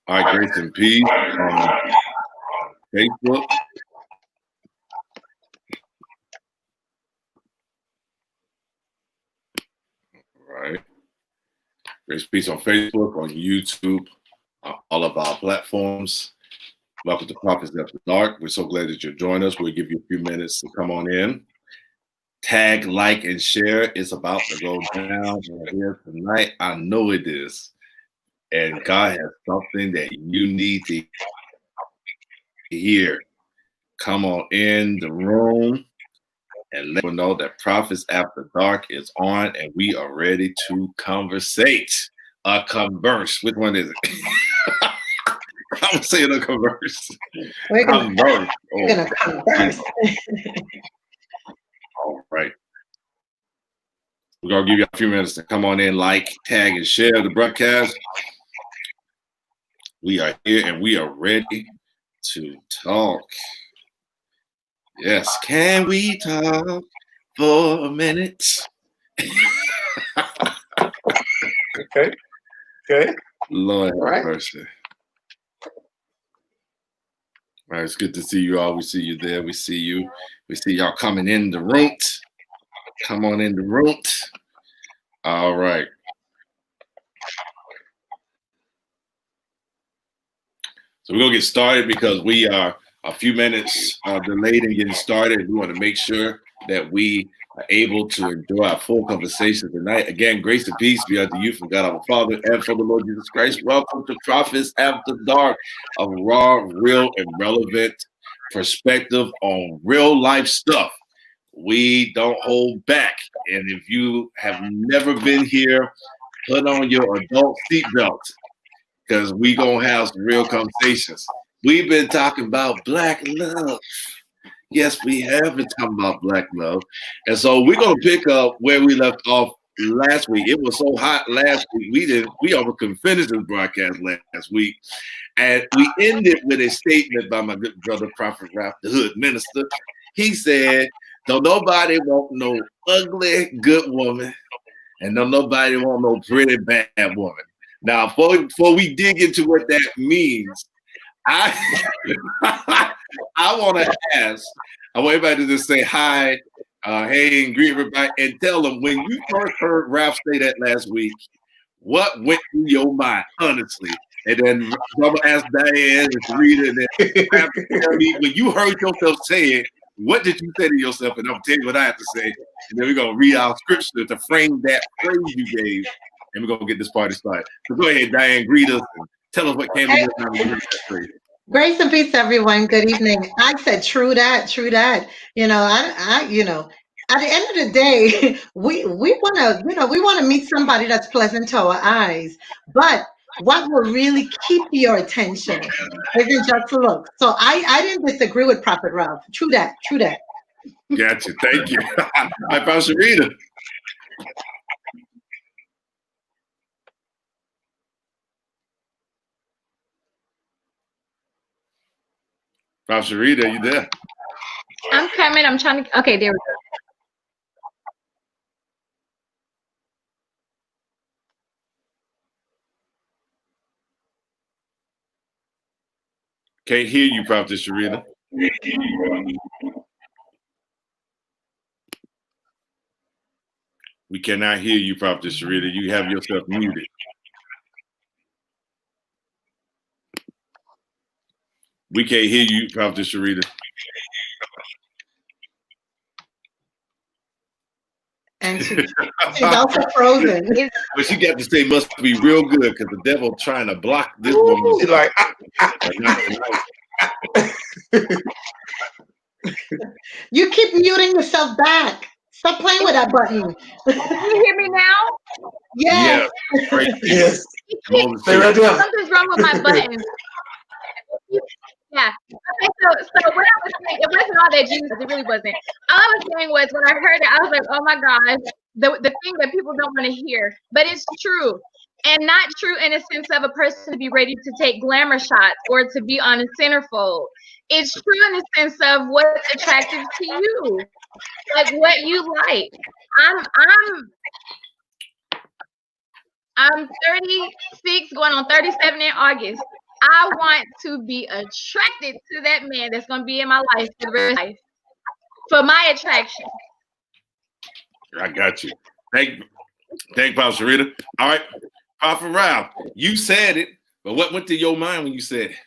All right, grace and peace on Facebook. All right. Grace and peace on Facebook, on YouTube, all of our platforms. Welcome to Prophets After Dark. We're so glad that you're joining us. We'll give you a few minutes to come on in. Tag, like, and share. It's about to go down here tonight. I know it is. And God has something that you need to hear. Come on in the room and let people know that Prophets After Dark is on and we are ready to conversate. Converse. Which one is it? I'm saying a converse. We're gonna converse. All right. We're going to give you a few minutes to come on in, like, tag, and share the broadcast. We are here and we are ready to talk. Yes. Can we talk for a minute? Okay. Lord have mercy. All right, it's good to see you all. We see you there. We see you. We see y'all coming in the room. Come on in the room. All right. So we're going to get started because we are a few minutes delayed in getting started. We want to make sure that we are able to enjoy our full conversation tonight. Again, grace and peace be unto you from God our Father and from the Lord Jesus Christ. Welcome to Prophets After Dark, a raw, real, and relevant perspective on real life stuff. We don't hold back. And if you have never been here, put on your adult seatbelt because we going to have some real conversations. We've been talking about Black love. Yes, we have been talking about Black love. And so we're going to pick up where we left off last week. It was so hot last week. We almost couldn't finish this broadcast last week. And we ended with a statement by my good brother, Prophet Ralph, the Hood Minister. He said, don't nobody want no ugly good woman, and don't nobody want no pretty bad woman. Now, before we dig into what that means, I want to ask, I want everybody to just say hi, hey, and greet everybody, and tell them when you first heard Ralph say that last week, what went through your mind, honestly? And then I'm going to ask Diane and Rita, and then Ralph tell me, when you heard yourself say it, what did you say to yourself? And I'm going to tell you what I have to say. And then we're going to read our scripture to frame that phrase you gave, and we're going to get this party started. So go ahead, Diane, greet us and tell us what came to your mind. Grace and peace, everyone. Good evening. I said, true that. You know, at the end of the day, we want to meet somebody that's pleasant to our eyes. But what will really keep your attention isn't just look. So I didn't disagree with Prophet Ralph. True that. Gotcha. Thank you. Hi, Pastor Rita. Pastor Rita, you there? I'm coming. I'm trying to. Okay, there we go. Can't hear you, Prophet Sharita. We cannot hear you, Prophet Sharita. You have yourself muted. We can't hear you, Prophet Sharita. And she's also frozen. But she got to say must be real good because the devil trying to block this woman. She's like, You keep muting yourself back. Stop playing with that button. Can you hear me now? Yes. yes. Stay right there. Something's wrong with my button. Yeah. Okay, so what I was saying, it wasn't all that Jesus, it really wasn't. All I was saying was when I heard it, I was like, oh my gosh, the thing that people don't want to hear. But it's true. And not true in a sense of a person to be ready to take glamour shots or to be on a centerfold. It's true in the sense of what's attractive to you, like what you like. I'm 36, going on 37 in August. I want to be attracted to that man that's going to be in my life for the rest of my life. For my attraction. I got you. Thank Pastor Rita. All right, Prophet Ralph, you said it, but what went to your mind when you said it?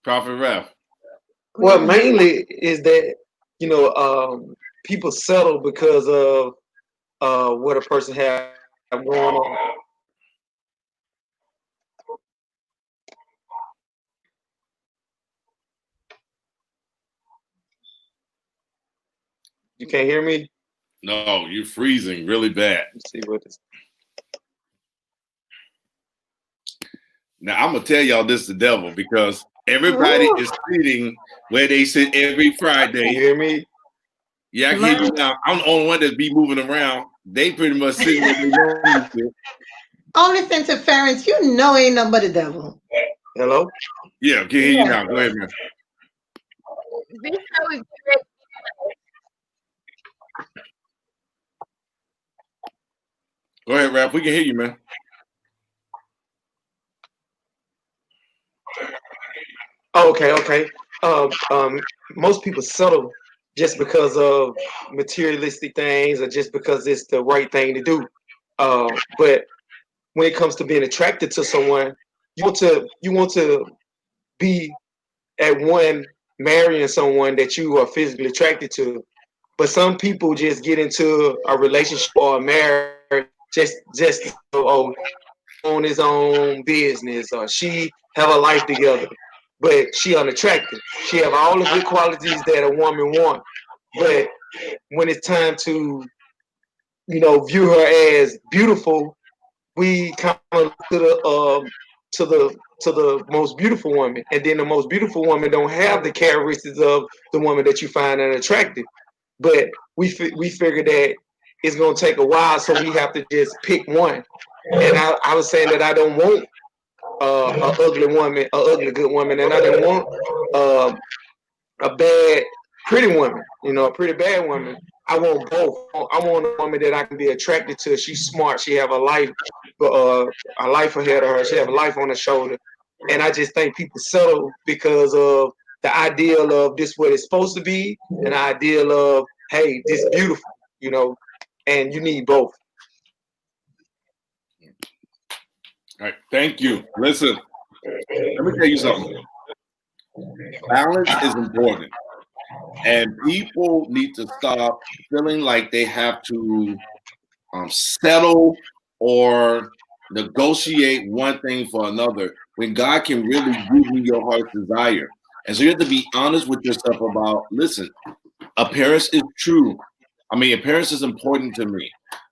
Prophet Ralph. Well, mainly is that people settle because of what a person have going on. You can't hear me? No, you're freezing really bad. Let's see what this. Now I'm gonna tell y'all this is the devil because everybody is sitting where they sit every Friday. Can you hear me? Yeah, I can hear you now. I'm the only one that be moving around. They pretty much sitting where they normally sit. All this interference, you know, ain't nothing but the devil. Hello? Yeah, I can hear you now. Go ahead, man. This show is great. Go ahead, Ralph. We can hear you, man. Okay. Most people settle just because of materialistic things or just because it's the right thing to do. But when it comes to being attracted to someone, you want to be at one marrying someone that you are physically attracted to. But some people just get into a relationship or a marriage just on his own business, or she have a life together, but she unattractive. She have all the good qualities that a woman want, but when it's time to view her as beautiful, we kind of look to the most beautiful woman, and then the most beautiful woman don't have the characteristics of the woman that you find unattractive. But we figure that it's gonna take a while, so we have to just pick one. And I was saying that I don't want a ugly woman, a ugly good woman, and I don't want a bad pretty woman, a pretty bad woman. I want both. I want a woman that I can be attracted to. She's smart. She have a life ahead of her. She have a life on her shoulder. And I just think people settle because of the ideal of this what it's supposed to be, and the ideal of, hey, this beautiful, and you need both. All right, thank you. Listen, let me tell you something. Balance is important. And people need to stop feeling like they have to settle or negotiate one thing for another when God can really give you your heart's desire. And so you have to be honest with yourself about, listen, appearance is true. I mean, appearance is important to me,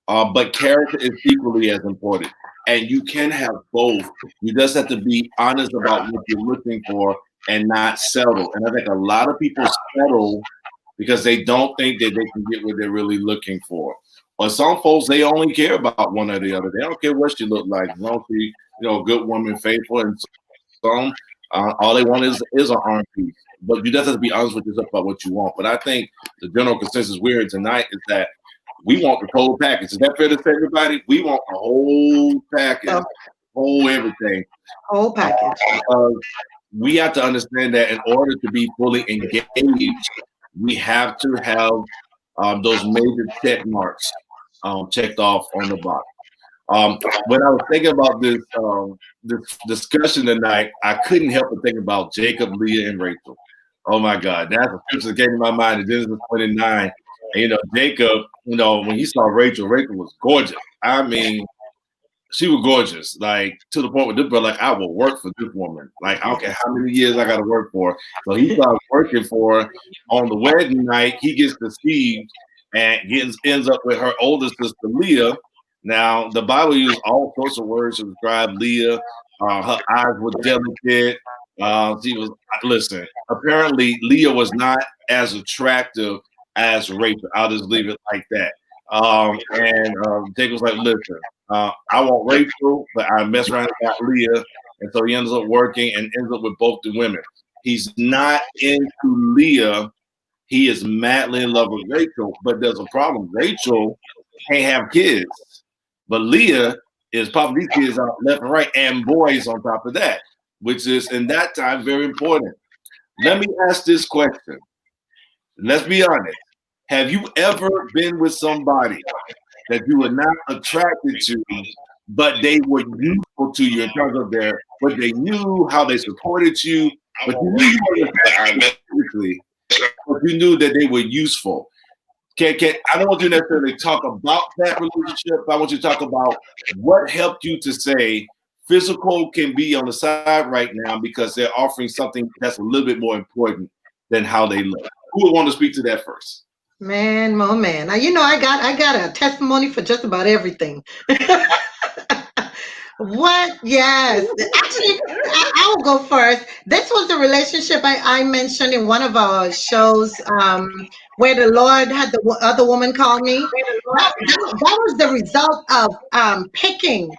but character is equally as important. And you can have both. You just have to be honest about what you're looking for and not settle. And I think a lot of people settle because they don't think that they can get what they're really looking for. Or some folks, they only care about one or the other. They don't care what she look like. As long as she, a good woman, faithful, and some, all they want is an arm piece. But you just have to be honest with yourself about what you want. But I think the general consensus we're in tonight is that we want the whole package. Is that fair to say, everybody? We want the whole package, whole everything. Whole package. We have to understand that in order to be fully engaged, we have to have those major check marks checked off on the box. When I was thinking about this discussion tonight, I couldn't help but think about Jacob, Leah, and Rachel. Oh my God, that's a scripture that came to my mind in Genesis 29. And Jacob, when he saw Rachel, Rachel was gorgeous. I mean, she was gorgeous, like to the point where this brother, like, I will work for this woman. Like, I don't care how many years I got to work for. So he starts working for her. On the wedding night, he gets deceived and ends up with her older sister Leah. Now, the Bible uses all sorts of words to describe Leah. Her eyes were delicate. She was, listen, apparently Leah was not as attractive as Rachel. I'll just leave it like that. And Jacob was like, listen, I want Rachel, but I mess around and got Leah. And so he ends up working and ends up with both the women. He's not into Leah he is madly in love with Rachel, but there's a problem. Rachel can't have kids, but Leah is popping these kids out left and right, and boys on top of that, which is in that time very important. Let me ask this question. Let's be honest. Have you ever been with somebody that you were not attracted to, but they were useful to you in terms of their what they knew, how they supported you, but you knew you weren't physically, but you knew that they were useful. Can I don't want you to necessarily talk about that relationship, but I want you to talk about what helped you to say physical can be on the side right now because they're offering something that's a little bit more important than how they look. Who would want to speak to that first? Man, oh man. Now, I got a testimony for just about everything. What? Yes. Actually, I will go first. This was the relationship I mentioned in one of our shows, where the Lord had the other woman call me. That was the result of picking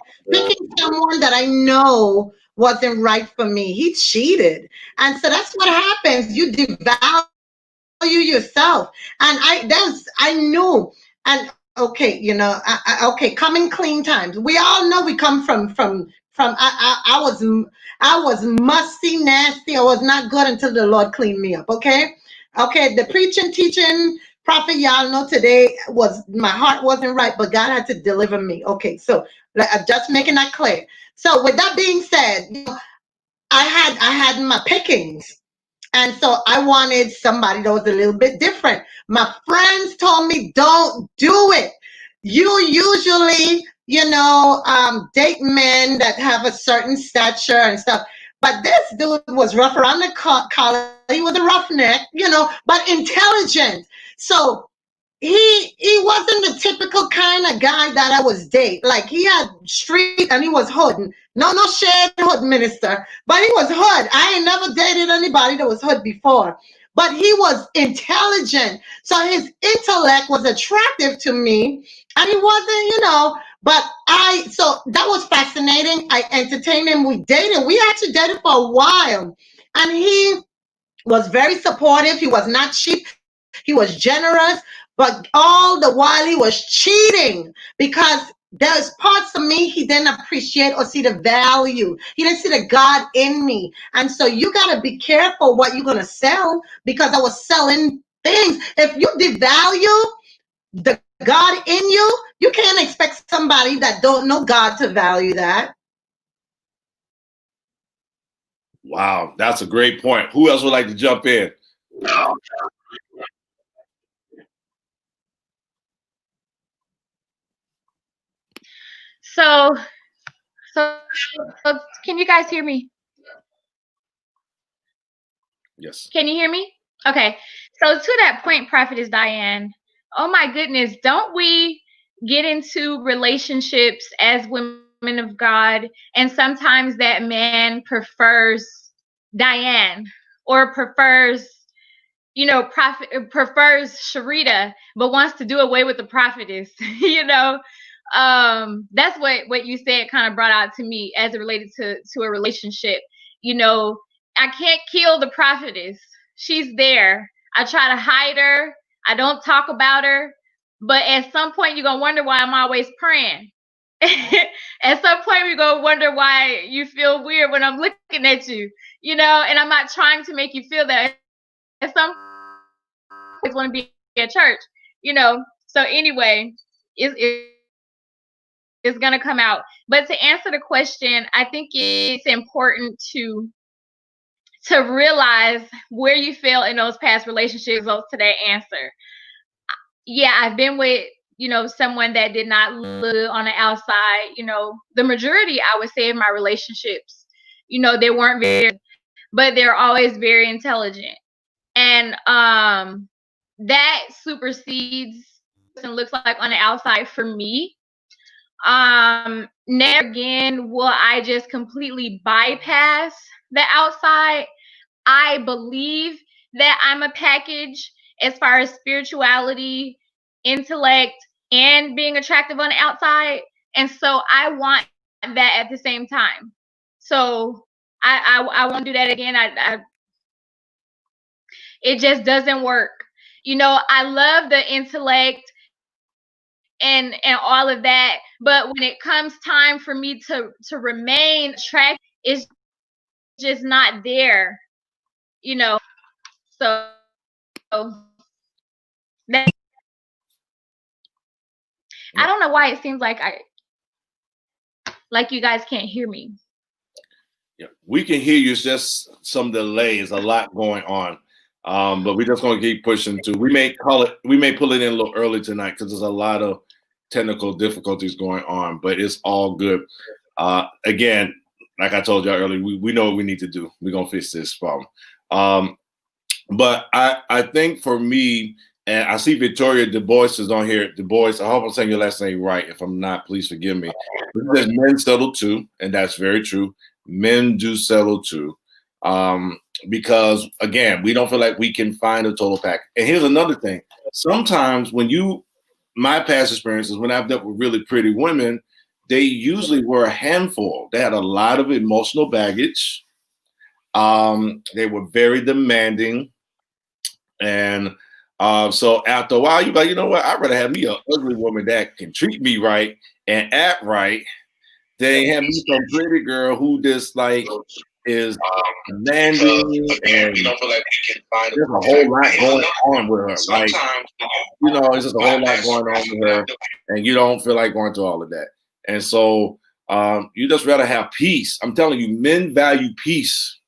someone that I know wasn't right for me. He cheated. And so that's what happens. You devalue yourself. And I knew. And okay, okay, coming clean times. We all know we come I was musty, nasty. I was not good until the Lord cleaned me up. Okay, okay. The preaching, teaching, prophet, y'all know today was my heart wasn't right, but God had to deliver me. Okay, so just making that clear. So with that being said, I had my pickings. And so I wanted somebody that was a little bit different. My friends told me, don't do it. You usually, date men that have a certain stature and stuff. But this dude was rough around the collar. He was a roughneck, but intelligent. So he wasn't the typical kind of guy that I was date. Like he had street and he was hood. No shade hood minister, but he was hood. I ain't never dated anybody that was hood before. But he was intelligent. So his intellect was attractive to me. And he wasn't, but so that was fascinating. I entertained him. We dated. We actually dated for a while. And he was very supportive. He was not cheap. He was generous, but all the while he was cheating because there's parts of me he didn't appreciate or see the value. He didn't see the God in me. And so you got to be careful what you're going to sell because I was selling things. If you devalue the God in you can't expect somebody that don't know God to value that. Wow, that's a great point. Who else would like to jump in? So, so can you guys hear me? Yes. Can you hear me? Okay. So to that point, Prophetess Diane, oh my goodness, don't we get into relationships as women of God, and sometimes that man prefers Diane or prefers Sharita, but wants to do away with the prophetess. That's what you said kind of brought out to me as it related to a relationship. I can't kill the prophetess. She's there. I try to hide her. I don't talk about her. But at some point, you're going to wonder why I'm always praying. At some point, you're going to wonder why you feel weird when I'm looking at you, and I'm not trying to make you feel that. At some point, I want to be at church. So anyway, it's going to come out. But to answer the question, I think it's important to realize where you fail in those past relationships goes to that answer. Yeah, I've been with, someone that did not look on the outside. The majority, I would say, of my relationships, they weren't very, but they're always very intelligent. And that supersedes and looks like on the outside for me. Never again will I just completely bypass the outside. I believe that I'm a package as far as spirituality, intellect, and being attractive on the outside. And so I want that at the same time. So I won't do that again. It just doesn't work. I love the intellect and all of that, but when it comes time for me to remain attracted, it's just not there, you know. So that's I Yeah. don't know why it seems like you guys can't hear me. Yeah, we can hear you. It's just some delays, a lot going on. But we're just going to keep pushing too. We may pull it in a little early tonight because there's a lot of technical difficulties going on, but it's all good. Again, like I told y'all earlier, we know what we need to do. We're going to fix this problem. Um, but I think for me, and I see Victoria Du Bois is on here. Du Bois, I hope I'm saying your last name right. If I'm not, please forgive me. There's men settle too, and that's very true. Men do settle too. Because again, we don't feel like we can find a total pack. And here's another thing. Sometimes my past experiences, when I've dealt with really pretty women, they usually were a handful. They had a lot of emotional baggage. They were very demanding. And so after a while, you're like, you know what? I'd rather have me an ugly woman that can treat me right and act right than have me some pretty girl who just like is demanding and there's a whole lot going on with her. Like, it's just a whole lot going on with her, and you don't feel like going through all of that. And so you just rather have peace. I'm telling you, men value peace.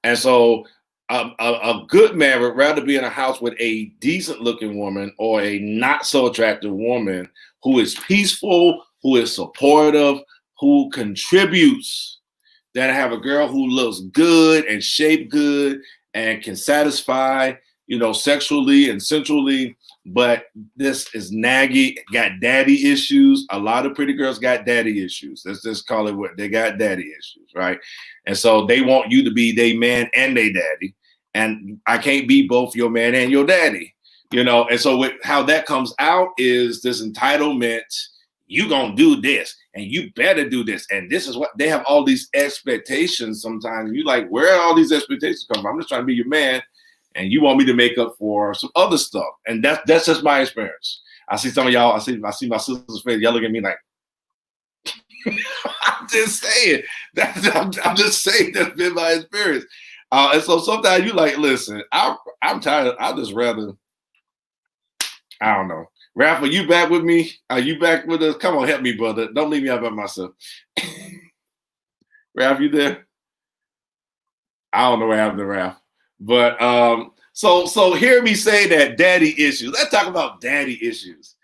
And so a good man would rather be in a house with a decent looking woman or a not so attractive woman who is peaceful, who is supportive, who contributes, than have a girl who looks good and shaped good and can satisfy, sexually and sensually, but this is naggy, got daddy issues. A lot of pretty girls got daddy issues. Let's just call it what they got, daddy issues, right? And so they want you to be their man and their daddy. And I can't be both your man and your daddy, And so how that comes out is this entitlement. You gonna do this and you better do this. And this is what they have, all these expectations sometimes. You like, where are all these expectations come from? I'm just trying to be your man and you want me to make up for some other stuff. And that's just my experience. I see some of y'all, I see my sister's face, y'all look at me like, I'm just saying. I'm just saying that's been my experience. And so sometimes you like, listen, I'm tired. I just rather, I don't know. Ralph, are you back with me? Are you back with us? Come on, help me, brother. Don't leave me out by myself. Ralph, you there? I don't know what happened to Ralph. But so hear me say that daddy issues. Let's talk about daddy issues.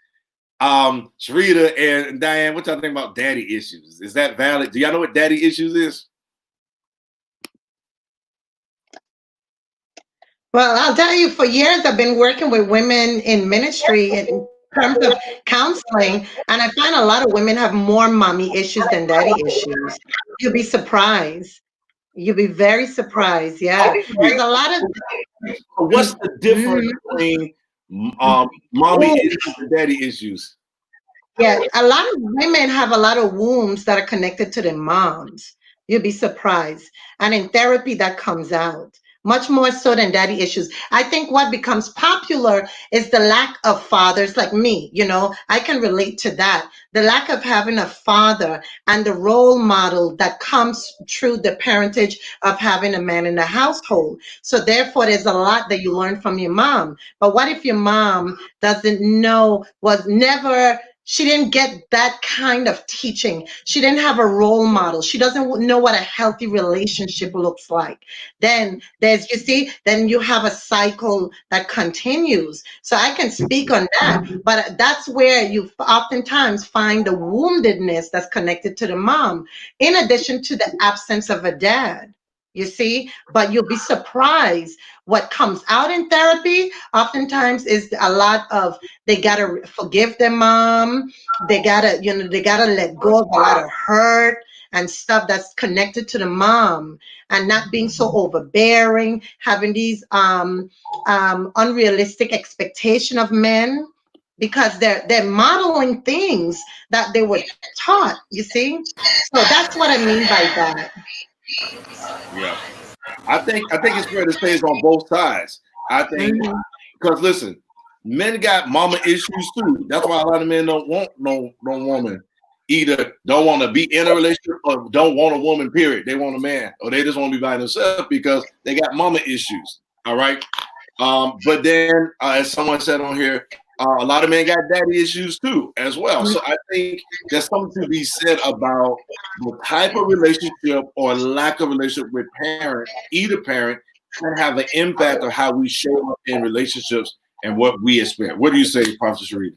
Sharita and Diane, what y'all think about daddy issues? Is that valid? Do y'all know what daddy issues is? Well, I'll tell you, for years I've been working with women in ministry in terms of counseling, and I find a lot of women have more mommy issues than daddy issues. You'll be surprised. You'll be very surprised. Yeah. There's a lot of. So what's the difference Mhm. between mommy Ooh, issues and daddy issues? yeah, a lot of women have a lot of wounds that are connected to their moms. You'll be surprised. And in therapy, that comes out much more so than daddy issues. I think what becomes popular is the lack of fathers like me. I can relate to that. The lack of having a father and the role model that comes through the parentage of having a man in the household. So therefore, there's a lot that you learn from your mom. But what if your mom doesn't know, was never, she didn't get that kind of teaching. She didn't have a role model. She doesn't know what a healthy relationship looks like. Then you see, then you have a cycle that continues. So I can speak on that, but that's where you oftentimes find the woundedness that's connected to the mom, in addition to the absence of a dad. You see, but you'll be surprised what comes out in therapy. Oftentimes is a lot of, they gotta forgive their mom. They gotta let go of a lot of hurt and stuff that's connected to the mom, and not being so overbearing, having these unrealistic expectation of men, because they're modeling things that they were taught. You see, so that's what I mean by that. Yeah. I think it's fair to say it's on both sides. I think Mhm. because listen, men got mama issues too. That's why a lot of men don't want no woman. Either don't want to be in a relationship or don't want a woman, period. They want a man, or they just want to be by themselves because they got mama issues. All right. But then, as someone said on here, a lot of men got daddy issues too, as well. So I think there's something to be said about the type of relationship or lack of relationship with parent, either parent, can have an impact on how we show up in relationships and what we expect. What do you say, Prophet Sharita?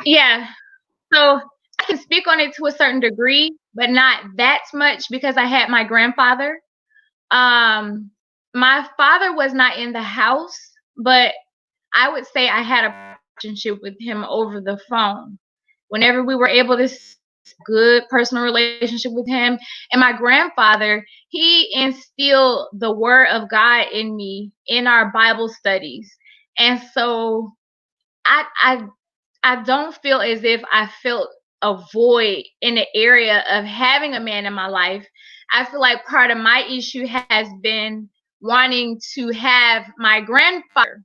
Yeah. So I can speak on it to a certain degree, but not that much because I had my grandfather. Um, my father was not in the house, but I would say I had a relationship with him over the phone. Whenever we were able to good personal relationship with him, and my grandfather, he instilled the word of God in me in our Bible studies. And so I I I don't feel as if I felt a void in the area of having a man in my life. I feel like part of my issue has been wanting to have my grandfather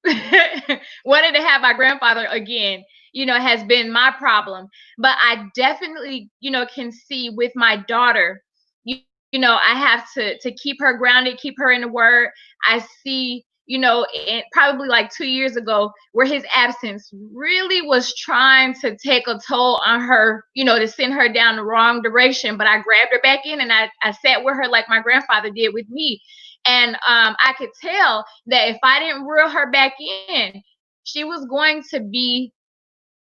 wanted to have my grandfather again, has been my problem. But I definitely, can see with my daughter, I have to keep her grounded, keep her in the word. I see, probably like 2 years ago, where his absence really was trying to take a toll on her, to send her down the wrong direction. But I grabbed her back in and I sat with her like my grandfather did with me. And I could tell that if I didn't reel her back in, she was going to be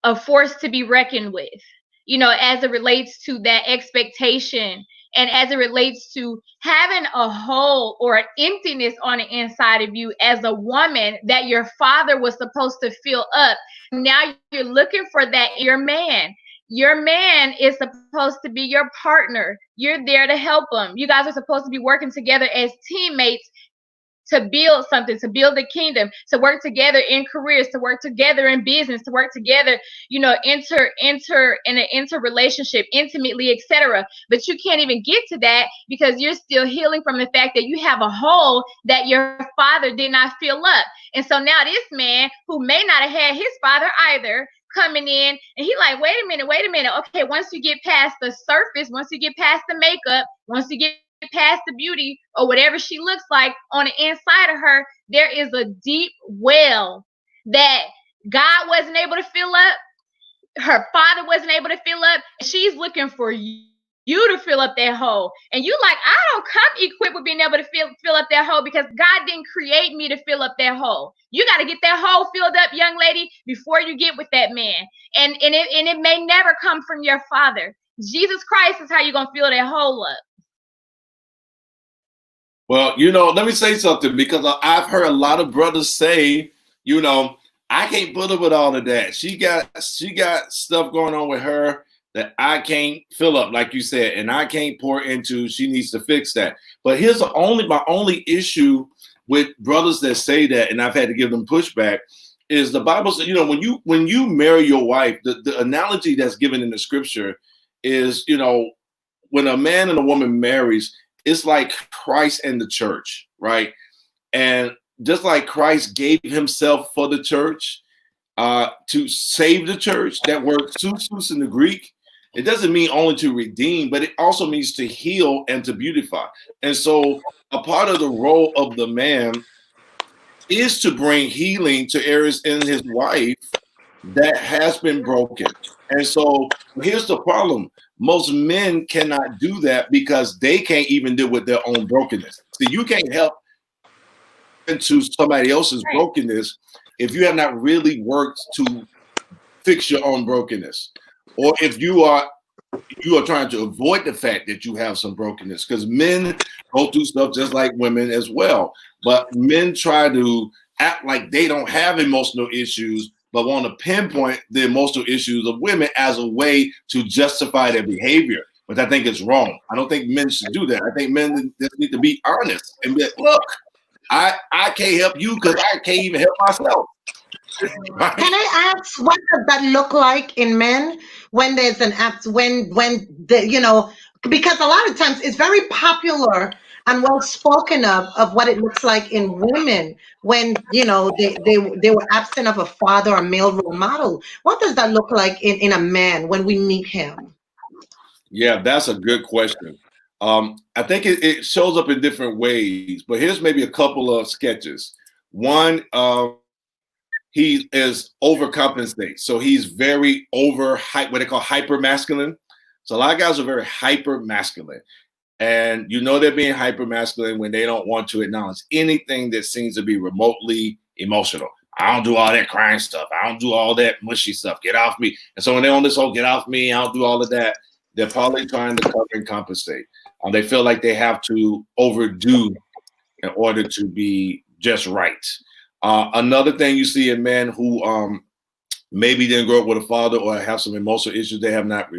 a force to be reckoned with, as it relates to that expectation and as it relates to having a hole or an emptiness on the inside of you as a woman that your father was supposed to fill up. Now you're looking for that in your man. Your man is supposed to be your partner. You're there to help him. You guys are supposed to be working together as teammates to build something, to build the kingdom, to work together in careers, to work together in business, to work together, enter in an interrelationship intimately, etc. But you can't even get to that because you're still healing from the fact that you have a hole that your father did not fill up. And so now this man who may not have had his father either coming in, and he like, wait a minute. Okay, once you get past the surface, once you get past the makeup, once you get past the beauty or whatever she looks like on the inside of her, there is a deep well that God wasn't able to fill up, her father wasn't able to fill up. She's looking for you to fill up that hole. And you like, I don't come equipped with being able to fill up that hole because God didn't create me to fill up that hole. You got to get that hole filled up, young lady, before you get with that man. And it may never come from your father. Jesus Christ is how you're going to fill that hole up. Well, let me say something because I've heard a lot of brothers say, I can't put up with all of that. She got stuff going on with her that I can't fill up, like you said, and I can't pour into. She needs to fix that. But here's my only issue with brothers that say that, and I've had to give them pushback, is the Bible says, when you marry your wife, the analogy that's given in the scripture is, when a man and a woman marries, it's like Christ and the church, right? And just like Christ gave himself for the church to save the church, that word "susus" in the Greek, it doesn't mean only to redeem, but it also means to heal and to beautify. And so a part of the role of the man is to bring healing to areas in his wife that has been broken. And so here's the problem. Most men cannot do that because they can't even deal with their own brokenness. See, you can't help into somebody else's brokenness if you have not really worked to fix your own brokenness. Or if you are trying to avoid the fact that you have some brokenness, because men go through stuff just like women as well. But men try to act like they don't have emotional issues, but want to pinpoint the emotional issues of women as a way to justify their behavior, which I think is wrong. I don't think men should do that. I think men just need to be honest and be like, look, I can't help you because I can't even help myself. right? Can I ask what does that look like in men when there's an apt when the because a lot of times it's very popular and well spoken of what it looks like in women when they were absent of a father or male role model. What does that look like in a man when we meet him? Yeah, that's a good question. I think it shows up in different ways, but here's maybe a couple of sketches. One, he is overcompensates, so he's very what they call hyper masculine. So a lot of guys are very hyper masculine, and they're being hyper masculine when they don't want to acknowledge anything that seems to be remotely emotional. I don't do all that crying stuff. I don't do all that mushy stuff. Get off me. And so when they're on this whole get off me, I don't do all of that, they're probably trying to cover and compensate. They feel like they have to overdo in order to be just right. Another thing you see in men who maybe didn't grow up with a father or have some emotional issues they have not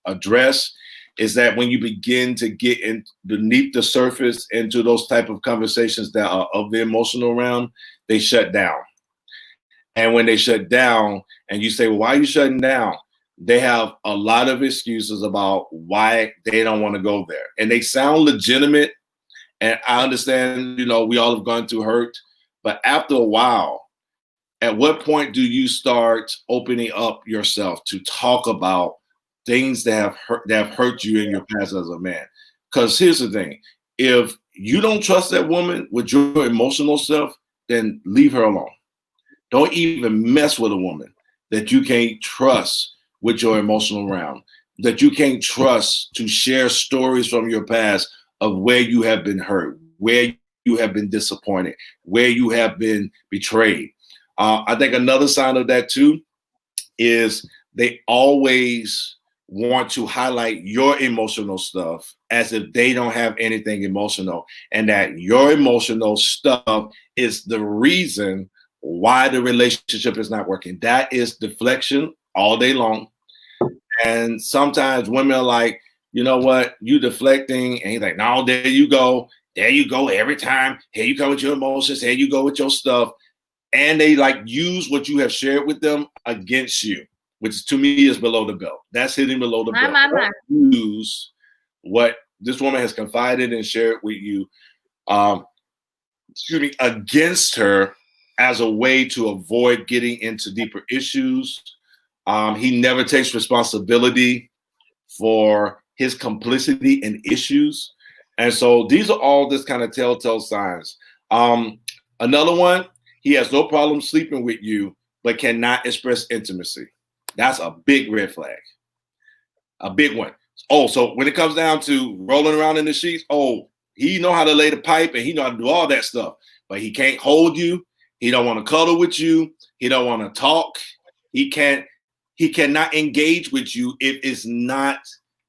addressed is that when you begin to get in beneath the surface into those type of conversations that are of the emotional realm, they shut down. And when they shut down and you say, well, why are you shutting down? They have a lot of excuses about why they don't want to go there. And they sound legitimate. And I understand, we all have gone through hurt. But after a while, at what point do you start opening up yourself to talk about things that have hurt you in your past as a man? Because here's the thing: if you don't trust that woman with your emotional self, then leave her alone. Don't even mess with a woman that you can't trust with your emotional realm, that you can't trust to share stories from your past of where you have been hurt, where you have been disappointed, where you have been betrayed. I think another sign of that too is they always want to highlight your emotional stuff as if they don't have anything emotional, and that your emotional stuff is the reason why the relationship is not working. That is deflection all day long. And sometimes women are like, you know what, you deflecting. And he's like, no, there you go. There you go every time. Here you go with your emotions. Here you go with your stuff. And they like use what you have shared with them against you, which to me is below the belt. That's hitting below the belt. My. Use what this woman has confided and shared with you, um, against her as a way to avoid getting into deeper issues. He never takes responsibility for his complicity in issues. And so these are all this kind of telltale signs. Another one, he has no problem sleeping with you, but cannot express intimacy. That's a big red flag, a big one. Oh, so when it comes down to rolling around in the sheets, he know how to lay the pipe and he know how to do all that stuff, but he can't hold you. He don't want to cuddle with you. He don't want to talk. He can't. He cannot engage with you if it's not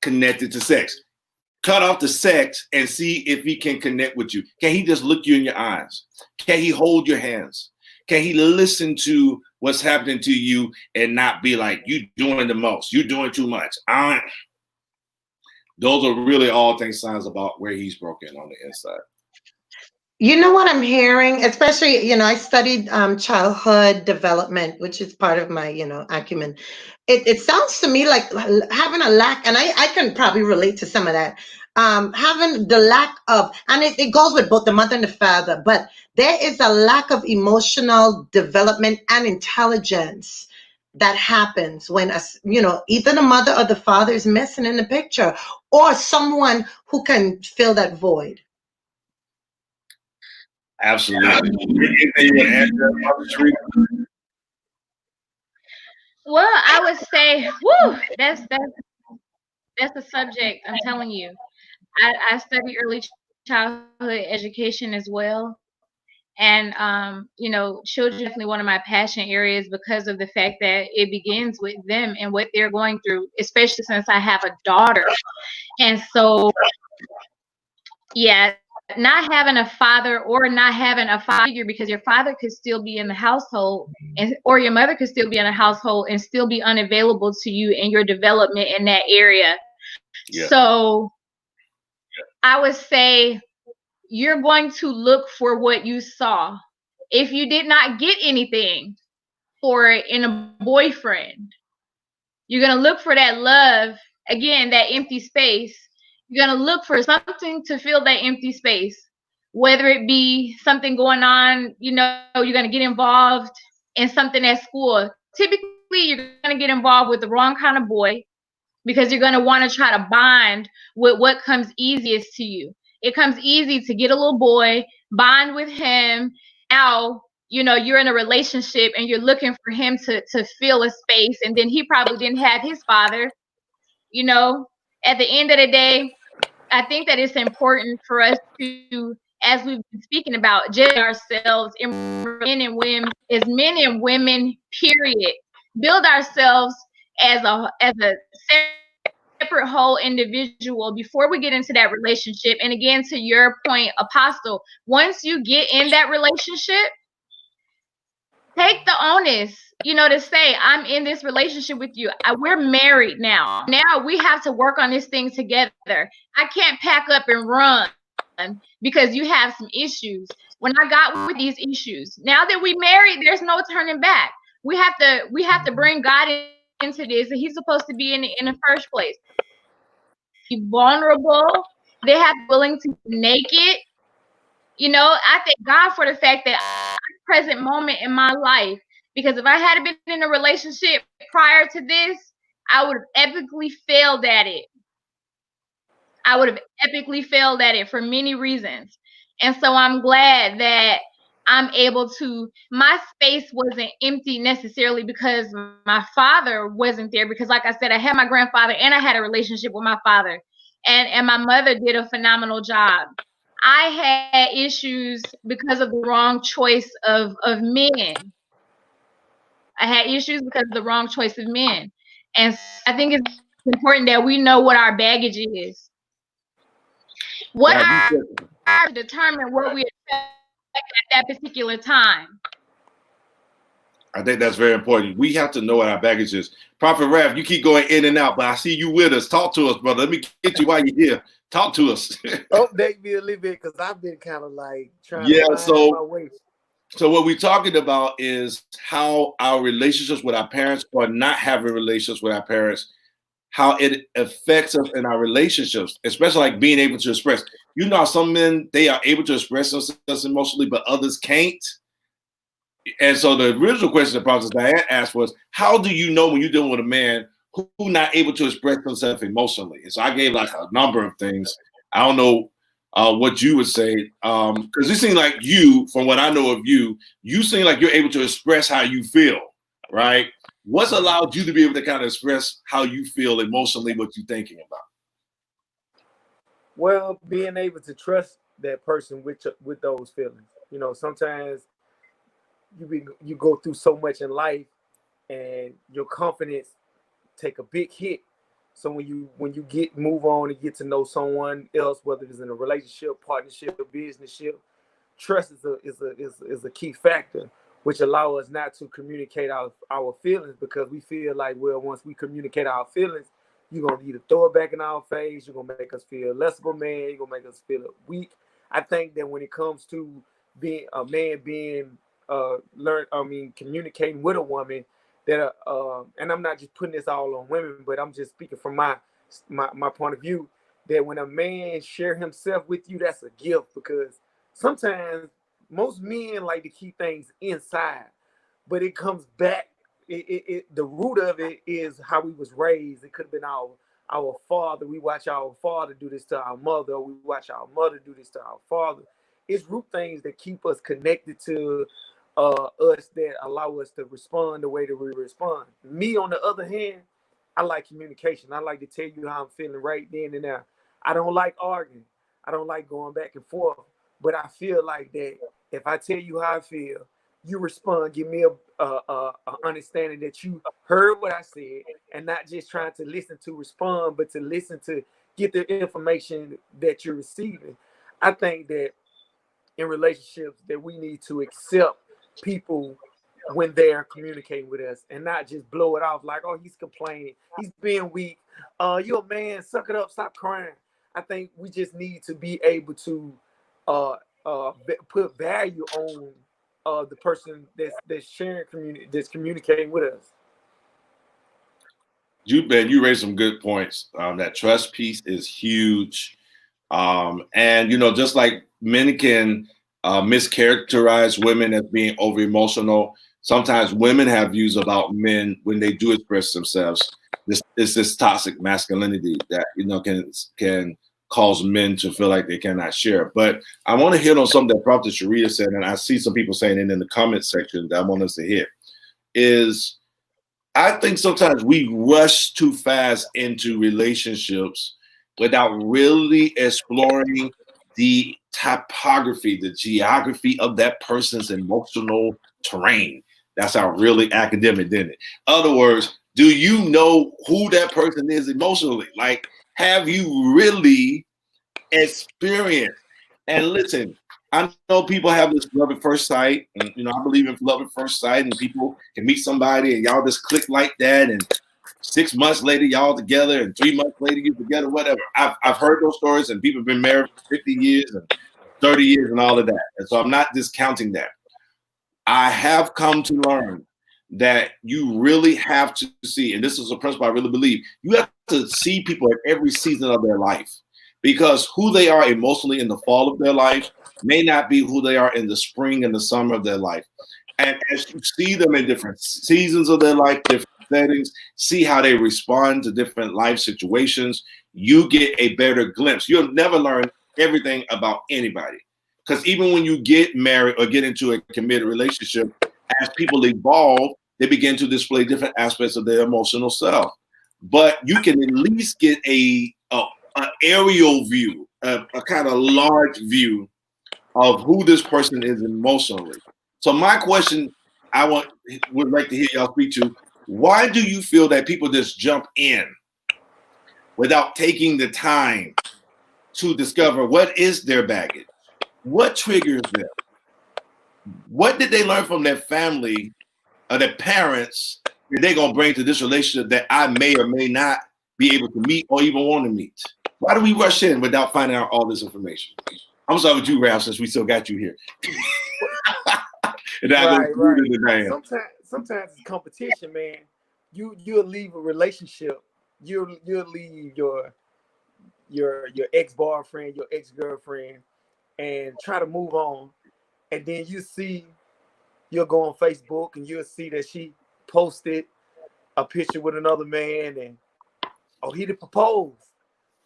connected to sex. Cut off the sex and see if he can connect with you. Can he just look you in your eyes? Can he hold your hands? Can he listen to what's happening to you and not be like, you doing the most, you doing too much? Those are really all things signs about where he's broken on the inside. You know what I'm hearing, especially, I studied childhood development, which is part of my, acumen. It sounds to me like having a lack, and I can probably relate to some of that. Having the lack of, and it goes with both the mother and the father, but there is a lack of emotional development and intelligence that happens when, either the mother or the father is missing in the picture, or someone who can fill that void. Absolutely. Anything you want to add to that, Mother Teresa? Well, I would say, whoo, that's a subject. I'm telling you. I study early childhood education as well. And children are definitely one of my passion areas because of the fact that it begins with them and what they're going through, especially since I have a daughter. And so, yeah, not having a father or not having a father figure, because your father could still be in the household or your mother could still be in a household and still be unavailable to you in your development in that area. Yeah. So I would say you're going to look for what you saw. If you did not get anything, for it in a boyfriend. You're going to look for that love, again, that empty space. You're going to look for something to fill that empty space, whether it be something going on, you're going to get involved in something at school. Typically, you're going to get involved with the wrong kind of boy because you're going to want to try to bond with what comes easiest to you. It comes easy to get a little boy, bond with him. Now, you're in a relationship and you're looking for him to fill a space. And then he probably didn't have his father. At the end of the day, I think that it's important for us to, as we've been speaking about, judge ourselves men and women, period. Build ourselves as a separate whole individual before we get into that relationship. And again, to your point, Apostle, once you get in that relationship, take the onus, to say, I'm in this relationship with you. We're married now. Now we have to work on this thing together. I can't pack up and run because you have some issues. When I got with these issues, now that we married, there's no turning back. We have to bring God into this, and He's supposed to be in the first place. Be vulnerable. They have to be willing to be naked. I thank God for the fact that present moment in my life, because if I had been in a relationship prior to this, I would have epically failed at it. For many reasons. And so I'm glad that I'm able to, my space wasn't empty necessarily because my father wasn't there, because like I said, I had my grandfather and I had a relationship with my father, and my mother did a phenomenal job. I had issues because of the wrong choice of men. I had issues because of the wrong choice of men. And I think it's important that we know what our baggage is. What Now, are to determine what we expect at that particular time. I think that's very important. We have to know what our baggage is. Prophet Rev, you keep going in and out, but I see you with us. Talk to us, brother. Let me get you while you're here. Talk to us. Update me a little bit, because I've been kind of like trying to find my way. So what we're talking about is how our relationships with our parents, or not having relationships with our parents, how it affects us in our relationships, especially like being able to express. Some men, they are able to express themselves emotionally, but others can't. And so the original question that Prophet Diane asked was, how do you know when you're dealing with a man who's not able to express himself emotionally? And so I gave like a number of things. I don't know what you would say, because it seems like you, from what I know of you, you seem like you're able to express how you feel, right? What's allowed you to be able to kind of express how you feel emotionally, what you're thinking about? Well, being able to trust that person with those feelings. Sometimes you go through so much in life, and your confidence take a big hit. So when you move on and get to know someone else, whether it's in a relationship, partnership, business ship, trust is a key factor, which allow us not to communicate our feelings, because we feel like, well, once we communicate our feelings, you're gonna either throw it back in our face, you're gonna make us feel less of a man, you're gonna make us feel weak. I think that when it comes to being a man, communicating with a woman, that and I'm not just putting this all on women, but I'm just speaking from my point of view, that when a man share himself with you, that's a gift, because sometimes most men like to keep things inside, but it comes back. The root of it is how we was raised. It could have been our father. We watch our father do this to our mother, or we watch our mother do this to our father. It's root things that keep us connected to us, that allow us to respond the way that we respond. Me, on the other hand, I like communication. I like to tell you how I'm feeling right then and there. I don't like arguing. I don't like going back and forth. But I feel like that if I tell you how I feel, you respond, give me a understanding that you heard what I said, and not just trying to listen to respond, but to listen to get the information that you're receiving. I think that in relationships, that we need to accept people when they're communicating with us, and not just blow it off like, oh, he's complaining, he's being weak, you're a man, suck it up, stop crying. I think we just need to be able to uh put value on the person that's sharing that's communicating with us. You raised some good points. That trust piece is huge. And just like men can mischaracterize women as being over emotional, sometimes women have views about men when they do express themselves. This toxic masculinity that can cause men to feel like they cannot share. But I want to hit on something that Prophet Sharita said, and I see some people saying it in the comment section that I want us to hit. Is I think sometimes we rush too fast into relationships without really exploring the topography, the geography of that person's emotional terrain. That's how really academic, didn't it? In other words, do you know who that person is emotionally? Like, have you really experienced? And listen, I know people have this love at first sight, and I believe in love at first sight, and people can meet somebody and y'all just click like that, and 6 months later y'all together, and 3 months later you together, whatever. I've heard those stories, and people have been married for 50 years and 30 years and all of that, and so I'm not discounting that. I have come to learn that you really have to see, and this is a principle I really believe, you have to see people at every season of their life, because who they are emotionally in the fall of their life may not be who they are in the spring and the summer of their life. And as you see them in different seasons of their life, different settings, see how they respond to different life situations, you get a better glimpse. You'll never learn everything about anybody. Because even when you get married or get into a committed relationship, as people evolve, they begin to display different aspects of their emotional self. But you can at least get an aerial view, a kind of large view of who this person is emotionally. So my question would like to hear y'all speak to: why do you feel that people just jump in without taking the time to discover what is their baggage? What triggers them? What did they learn from their family or their parents that they're gonna bring to this relationship that I may or may not be able to meet or even want to meet? Why do we rush in without finding out all this information? I'm sorry with you, Ralph, since we still got you here. Right. Sometimes it's competition, man. You'll leave a relationship. You'll leave your ex-boyfriend, your ex-girlfriend, and try to move on. And then you'll go on Facebook and you'll see that she posted a picture with another man, and he did propose.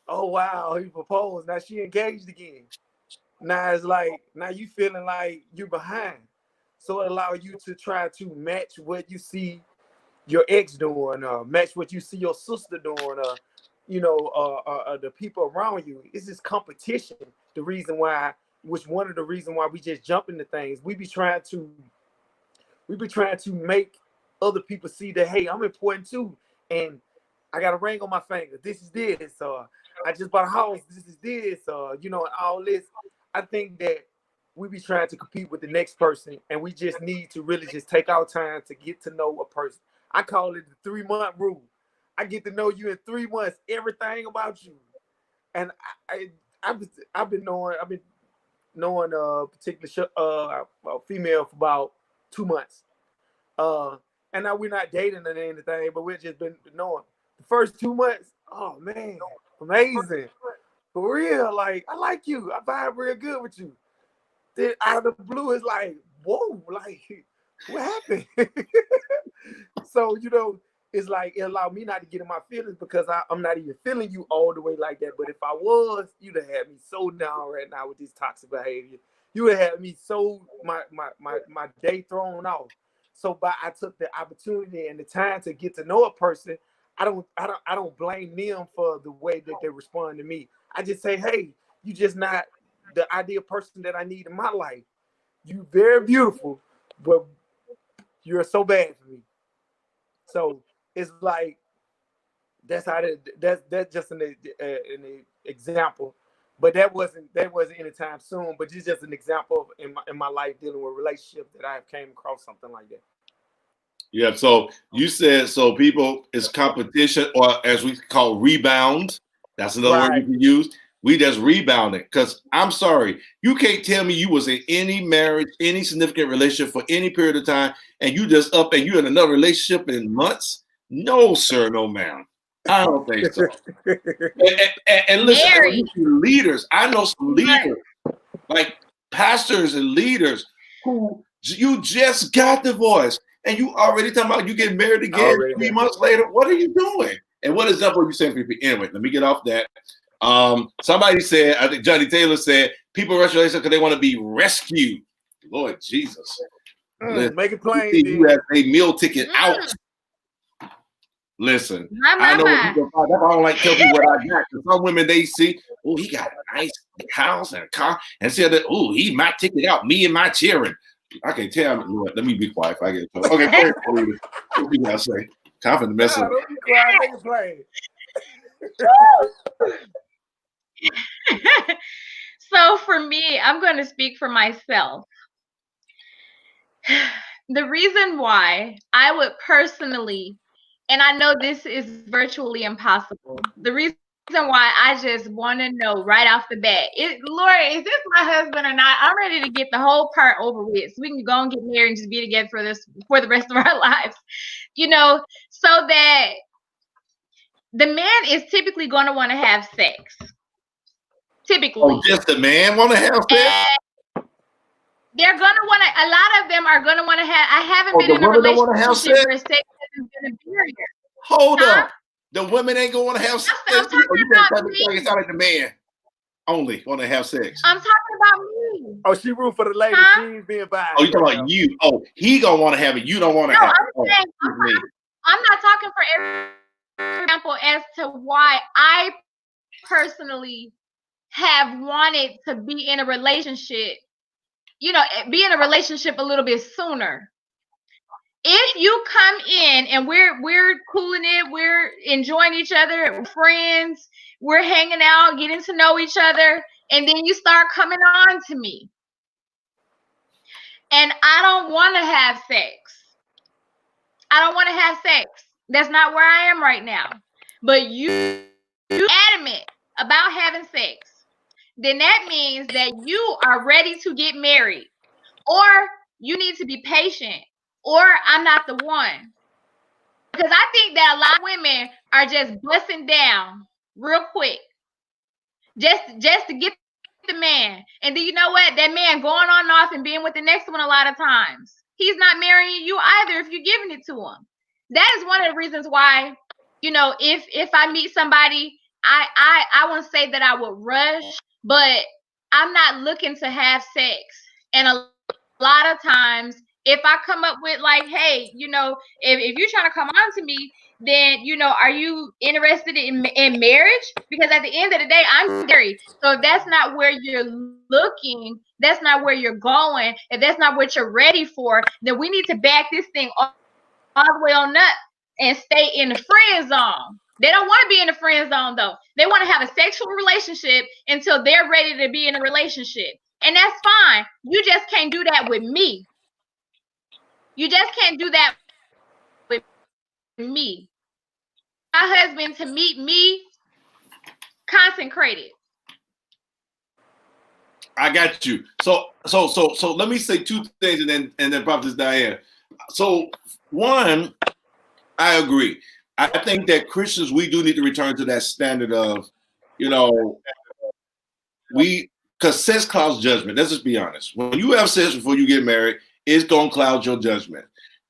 Oh wow, he proposed. Now she engaged again. Now it's like now you feeling like you're behind. So it allows you to try to match what you see your ex doing, match what you see your sister doing, the people around you. It's this competition. One of the reasons why we just jump into things. We be trying to make other people see that, hey, I'm important too, and I got a ring on my finger. This is this. I just bought a house. This is this. And all this. I think that we be trying to compete with the next person, and we just need to really just take our time to get to know a person. I call it the 3-month rule. I get to know you in 3 months, everything about you. And I've been knowing a particular female for about 2 months. And now we're not dating or anything, but we've just been knowing. The first 2 months, oh man, amazing. For real, like I like you. I vibe real good with you. Then out of the blue, it's like, whoa, like what happened? So it's like it allowed me not to get in my feelings because I'm not even feeling you all the way like that. But if I was, you'd have had me so down right now with this toxic behavior. You would have had me so my day thrown off. So I took the opportunity and the time to get to know a person. I don't blame them for the way that they respond to me. I just say, hey, you just not the ideal person that I need in my life. You very beautiful, but you're so bad for me. So it's like that's just an example, but that wasn't anytime soon. But it's just an example of in my life dealing with relationships that I have came across something like that. Yeah. So you said so people it's competition, or as we call rebound. That's another word you Right. can use. We just rebounded. Because I'm sorry, you can't tell me you was in any marriage, any significant relationship for any period of time, and you just up and you in another relationship in months. No, sir, no, ma'am. I don't think so. And listen, Married. leaders. I know some But leaders, like pastors and leaders, who you just got divorced and you already talking about you getting married again Already 3 done. months later. What are you doing? And what example are you saying for people? Anyway, let me get off that. Somebody said, I think Johnny Taylor said, people rush relationship because they want to be rescued. Lord Jesus. Make it plain. You have a meal ticket out. Listen, I know that's why I don't like to tell people what I got. Some women they see, oh, he got a nice house and a car, and say that, oh, he my ticket out, me and my children. I can tell. Let me be quiet if I get okay. Go ahead, what you gotta say? Confident mess up. Don't be quiet. Make it plain. So for me, I'm going to speak for myself. The reason why I would personally, and I know this is virtually impossible, the reason why I just want to know right off the bat, Lord, is this my husband or not? I'm ready to get the whole part over with so we can go and get married and just be together for the rest of our lives, so that the man is typically going to want to have sex. Typically. Oh, just the man want to have sex? They're going to want to, a lot of them are going to want to have, I haven't been in a relationship where sex hasn't been a barrier. Hold up. The women ain't going to want to have sex. I'm talking about me. It's not like the man only want to have sex. I'm talking about me. Oh, she root for the lady. She ain't being biased. Oh, you talking about you. Oh, he going to want to have it. You don't want to have it. I'm not talking for every example as to why I personally have wanted to be in a relationship, be in a relationship a little bit sooner. If you come in and we're cooling it, we're enjoying each other, we're friends, we're hanging out, getting to know each other, and then you start coming on to me, and I don't want to have sex. I don't want to have sex. That's not where I am right now. But you're adamant about having sex, then that means that you are ready to get married, or you need to be patient, or I'm not the one. Because I think that a lot of women are just busting down real quick just to get the man. And then you know what? That man going on and off and being with the next one a lot of times. He's not marrying you either if you're giving it to him. That is one of the reasons why, if I meet somebody, I won't say that I would rush, but I'm not looking to have sex. And a lot of times, if I come up with like, hey, if you're trying to come on to me, then, are you interested in marriage? Because at the end of the day, I'm married. So if that's not where you're looking, that's not where you're going, if that's not what you're ready for, then we need to back this thing all the way on up and stay in the friend zone. They don't want to be in the friend zone, though. They want to have a sexual relationship until they're ready to be in a relationship. And that's fine. You just can't do that with me. You just can't do that with me. My husband to meet me consecrated. I got you. So let me say two things and then Prophetess Diane. So one, I agree. I think that Christians, we do need to return to that standard of, because sex clouds judgment. Let's just be honest. When you have sex before you get married, it's gonna cloud your judgment.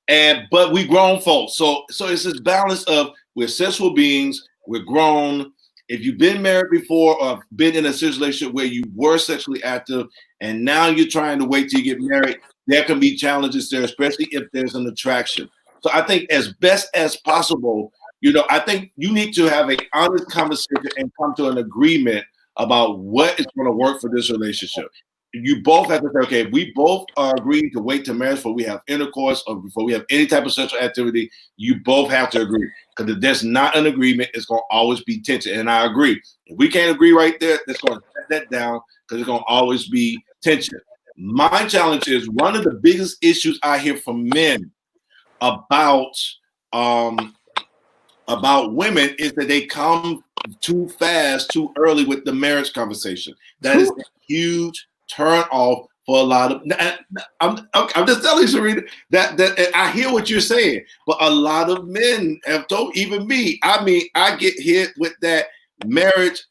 But we grown folks, so it's this balance of we're sexual beings, we're grown. If you've been married before or been in a situation where you were sexually active and now you're trying to wait till you get married, there can be challenges there, especially if there's an attraction. So I think as best as possible, I think you need to have an honest conversation and come to an agreement about what is going to work for this relationship. You both have to say, okay, we both are agreeing to wait to marriage before we have intercourse or before we have any type of sexual activity. You both have to agree. Because if there's not an agreement, it's going to always be tension. And I agree. If we can't agree right there, let's go and set that down because it's going to always be tension. My challenge is one of the biggest issues I hear from men about about women is that they come too fast, too early with the marriage conversation. That is a huge turn off for a lot of. I'm just telling you, Serena, that I hear what you're saying, but a lot of men have told, even me. I mean, I get hit with that marriage.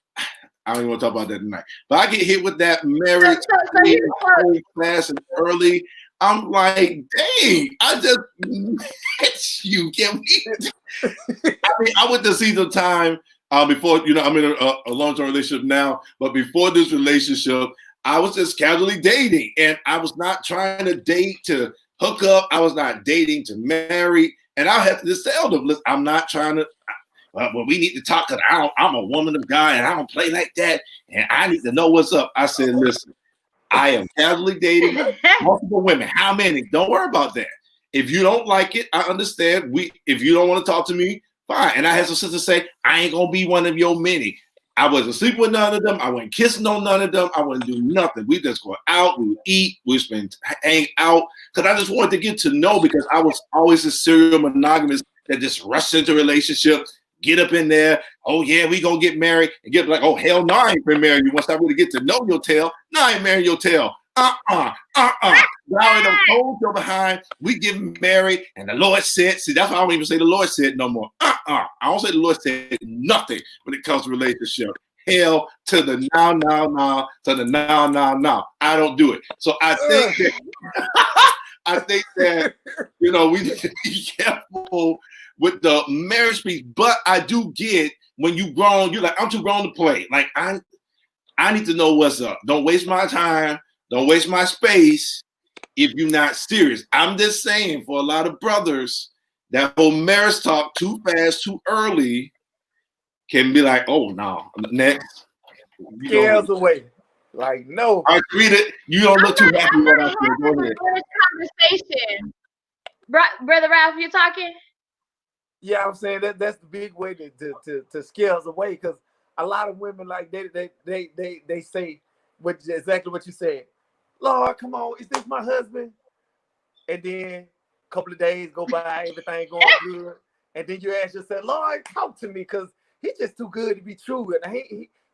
I don't even want to talk about that tonight, but I get hit with that marriage so fast and early. I'm like, dang, I just met you. Can we? I mean, I went to see some time before, I'm in a long-term relationship now, but before this relationship, I was just casually dating, and I was not trying to date to hook up. I was not dating to marry, and I have to just tell them, listen, I'm not trying to. Well, we need to talk because I'm a woman of God, and I don't play like that, and I need to know what's up. I said, listen, I am casually dating multiple women. How many? Don't worry about that. If you don't like it, I understand. If you don't want to talk to me, fine. And I had some sisters say, I ain't gonna be one of your many. I wasn't sleeping with none of them. I wasn't kissing on none of them. I wouldn't do nothing. We just go out, we would eat, we spend hang out. Because I just wanted to get to know, because I was always a serial monogamous that just rushed into a relationship, get up in there, oh yeah, we gonna get married, and get like, oh hell no, I ain't been married. Once I really get to know your tail, no, I ain't marrying your tail. Now in the hold your behind, we get married, and the Lord said, see, that's why I don't even say the Lord said no more. I don't say the Lord said nothing when it comes to relationship. Hell to the now, to the now. I don't do it. So I think that we need to be careful with the marriage piece. But I do get when you grown, you're like, I'm too grown to play. Like I need to know what's up. Don't waste my time. Don't waste my space if you're not serious. I'm just saying, for a lot of brothers, that whole marriage talk too fast, too early can be like, oh no, next. Scares away. Like, no. I read it. You don't look too happy when I say, go ahead. Conversation. Brother Ralph, you talking? Yeah, I'm saying that's the big way to scare us away, because a lot of women, like, they say exactly what you said. Lord, come on, is this my husband? And then a couple of days go by, everything going good, and then you ask yourself, Lord, talk to me, because he's just too good to be true. And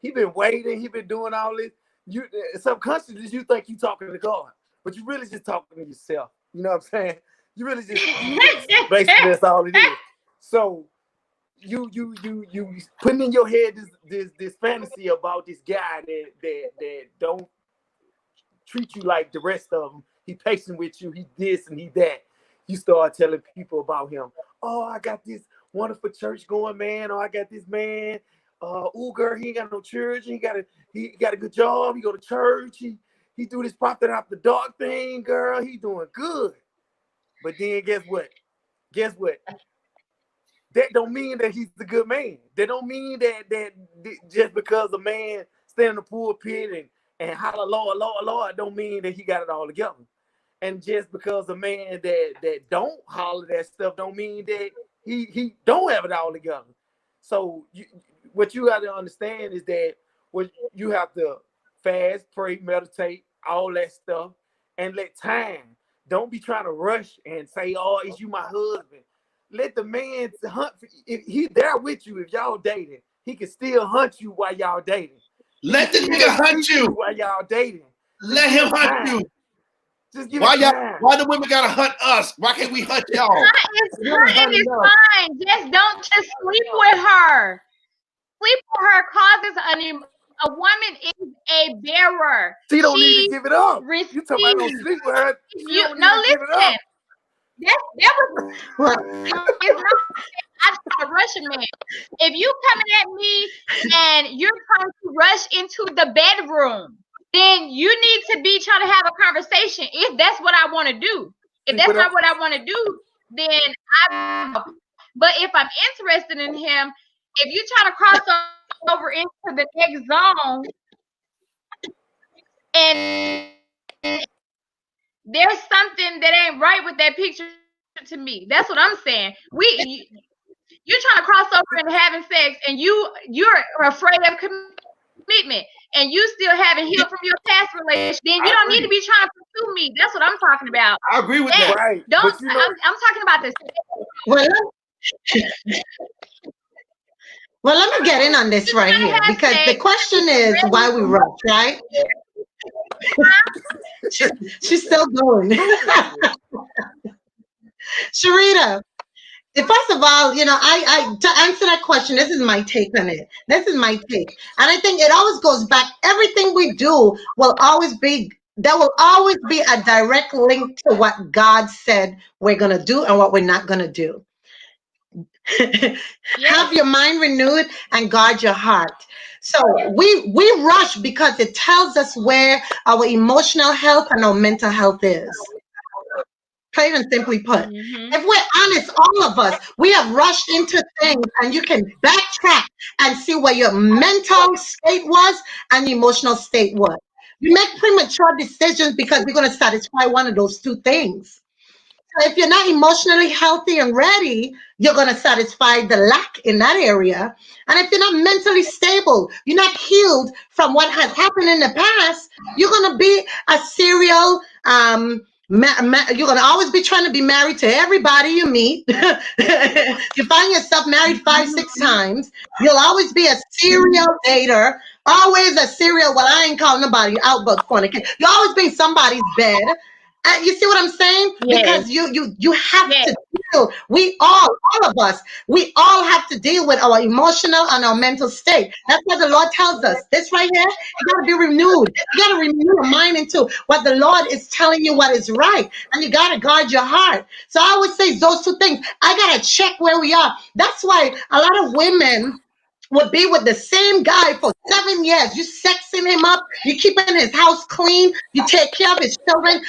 he been waiting, he been doing all this. You subconsciously you think you talking to God, but you really just talking to yourself. You know what I'm saying? You really just basically that's all it is. So you putting in your head this fantasy about this guy that don't treat you like the rest of them. He patient with you. He this and he that. You start telling people about him. Oh, I got this wonderful church going man. Oh, I got this man. Girl, he ain't got no church. He got a good job. He go to church. He do this prophet after dark thing, girl. He doing good. But then guess what? That don't mean that he's a good man. That don't mean that just because a man stand in the pulpit and holler, Lord, Lord, Lord, don't mean that he got it all together. And just because a man that don't holler that stuff don't mean that he don't have it all together. So what you got to understand is that you have to fast, pray, meditate, all that stuff, and let time. Don't be trying to rush and say, oh, is you my husband? Let the man hunt. If he there with you, if y'all dating, he can still hunt you while y'all dating. Let the nigga hunt you while y'all dating. Let him hunt you. Just give why it time. Why the women gotta hunt us? Why can't we hunt y'all? Hunting is fine. Just don't sleep with her. Sleep with her causes a woman is a bearer. She don't need to give it up. Receives. You talking about don't sleep with her? Listen. That was it's not. I try to rush a man. If you coming at me and you're trying to rush into the bedroom, then you need to be trying to have a conversation. If that's what I want to do. If that's not what I want to do, then but if I'm interested in him, if you try to cross over into the next zone and there's something that ain't right with that picture to me. That's what I'm saying. You're trying to cross over into having sex, and you're afraid of commitment, and you still haven't healed from your past relationship. Then you don't need to be trying to pursue me. That's what I'm talking about. I agree with that. Right. I'm talking about this. Well, Well, let me get in on this right here I because the said question she's is ready why we for rush, right? She, she's still going. Listen, Sharita, first of all, I to answer that question, this is my take on it. This is my take. And I think it always goes back. Everything we do will always be there will always be a direct link to what God said we're gonna do and what we're not gonna do. Have yes. your mind renewed and guard your heart. So we rush because it tells us where our emotional health and our mental health is. Plain and simply put. Mm-hmm. If we're honest, all of us, we have rushed into things, and you can backtrack and see where your mental state was and your emotional state was. You make premature decisions because you're going to satisfy one of those two things. So if you're not emotionally healthy and ready, you're going to satisfy the lack in that area. And if you're not mentally stable, you're not healed from what has happened in the past, you're going to be a serial. You're going to always be trying to be married to everybody you meet. You find yourself married five, six times. You'll always be a serial dater, always a serial. Well, I ain't calling nobody out but fornicating. You're always being somebody's bed. You see what I'm saying? Yes. Because you have Yes. to deal. All of us, we all have to deal with our emotional and our mental state. That's what the Lord tells us. This right here, you got to be renewed. You got to renew your mind into what the Lord is telling you what is right, and you got to guard your heart. So I would say those two things. I got to check where we are. That's why a lot of women would be with the same guy for 7 years. You sexing him up, you keeping his house clean, you take care of his children.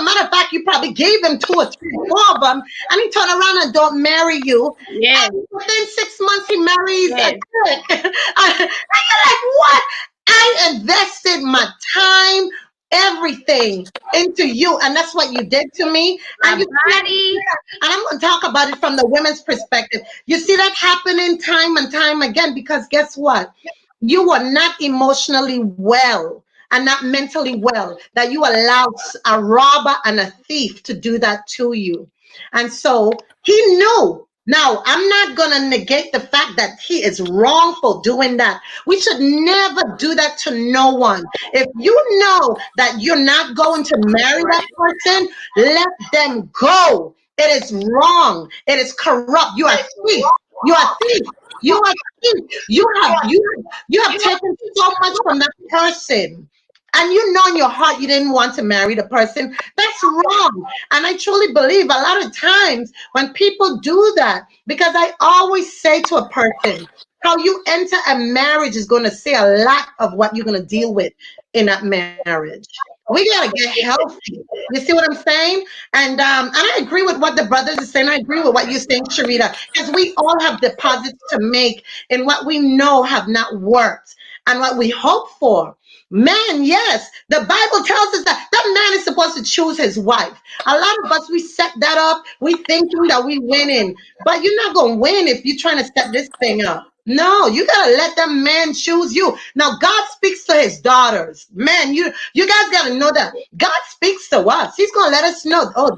Matter of fact, you probably gave him two or three, four of them, and he turn around and don't marry you. Yes. And within 6 months, he marries a Yes. chick. And you're like, what? I invested my time, everything into you, and that's what you did to me. My And you see, body. and I'm going to talk about it from the women's perspective. You see that happening time and time again because guess what? You were not emotionally well and not mentally well, that you allowed a robber and a thief to do that to you. And so he knew. Now, I'm not going to negate the fact that he is wrong for doing that. We should never do that to no one. If you know that you're not going to marry that person, let them go. It is wrong. It is corrupt. You are thief. You are thief. You are thief. You have taken so much from that person. And you know in your heart you didn't want to marry the person. That's wrong. And I truly believe a lot of times when people do that, because I always say to a person, how you enter a marriage is going to say a lot of what you're going to deal with in that marriage. We got to get healthy. You see what I'm saying? And I agree with what the brothers are saying. I agree with what you're saying, Sharita, because we all have deposits to make in what we know have not worked and what we hope for. Man, yes, the Bible tells us that that man is supposed to choose his wife. A lot of us we set that up. We thinking that we winning, but you're not gonna win if you're trying to set this thing up. No, you gotta let that man choose you. Now, God speaks to his daughters. Man, you guys gotta know that God speaks to us. He's gonna let us know. Oh,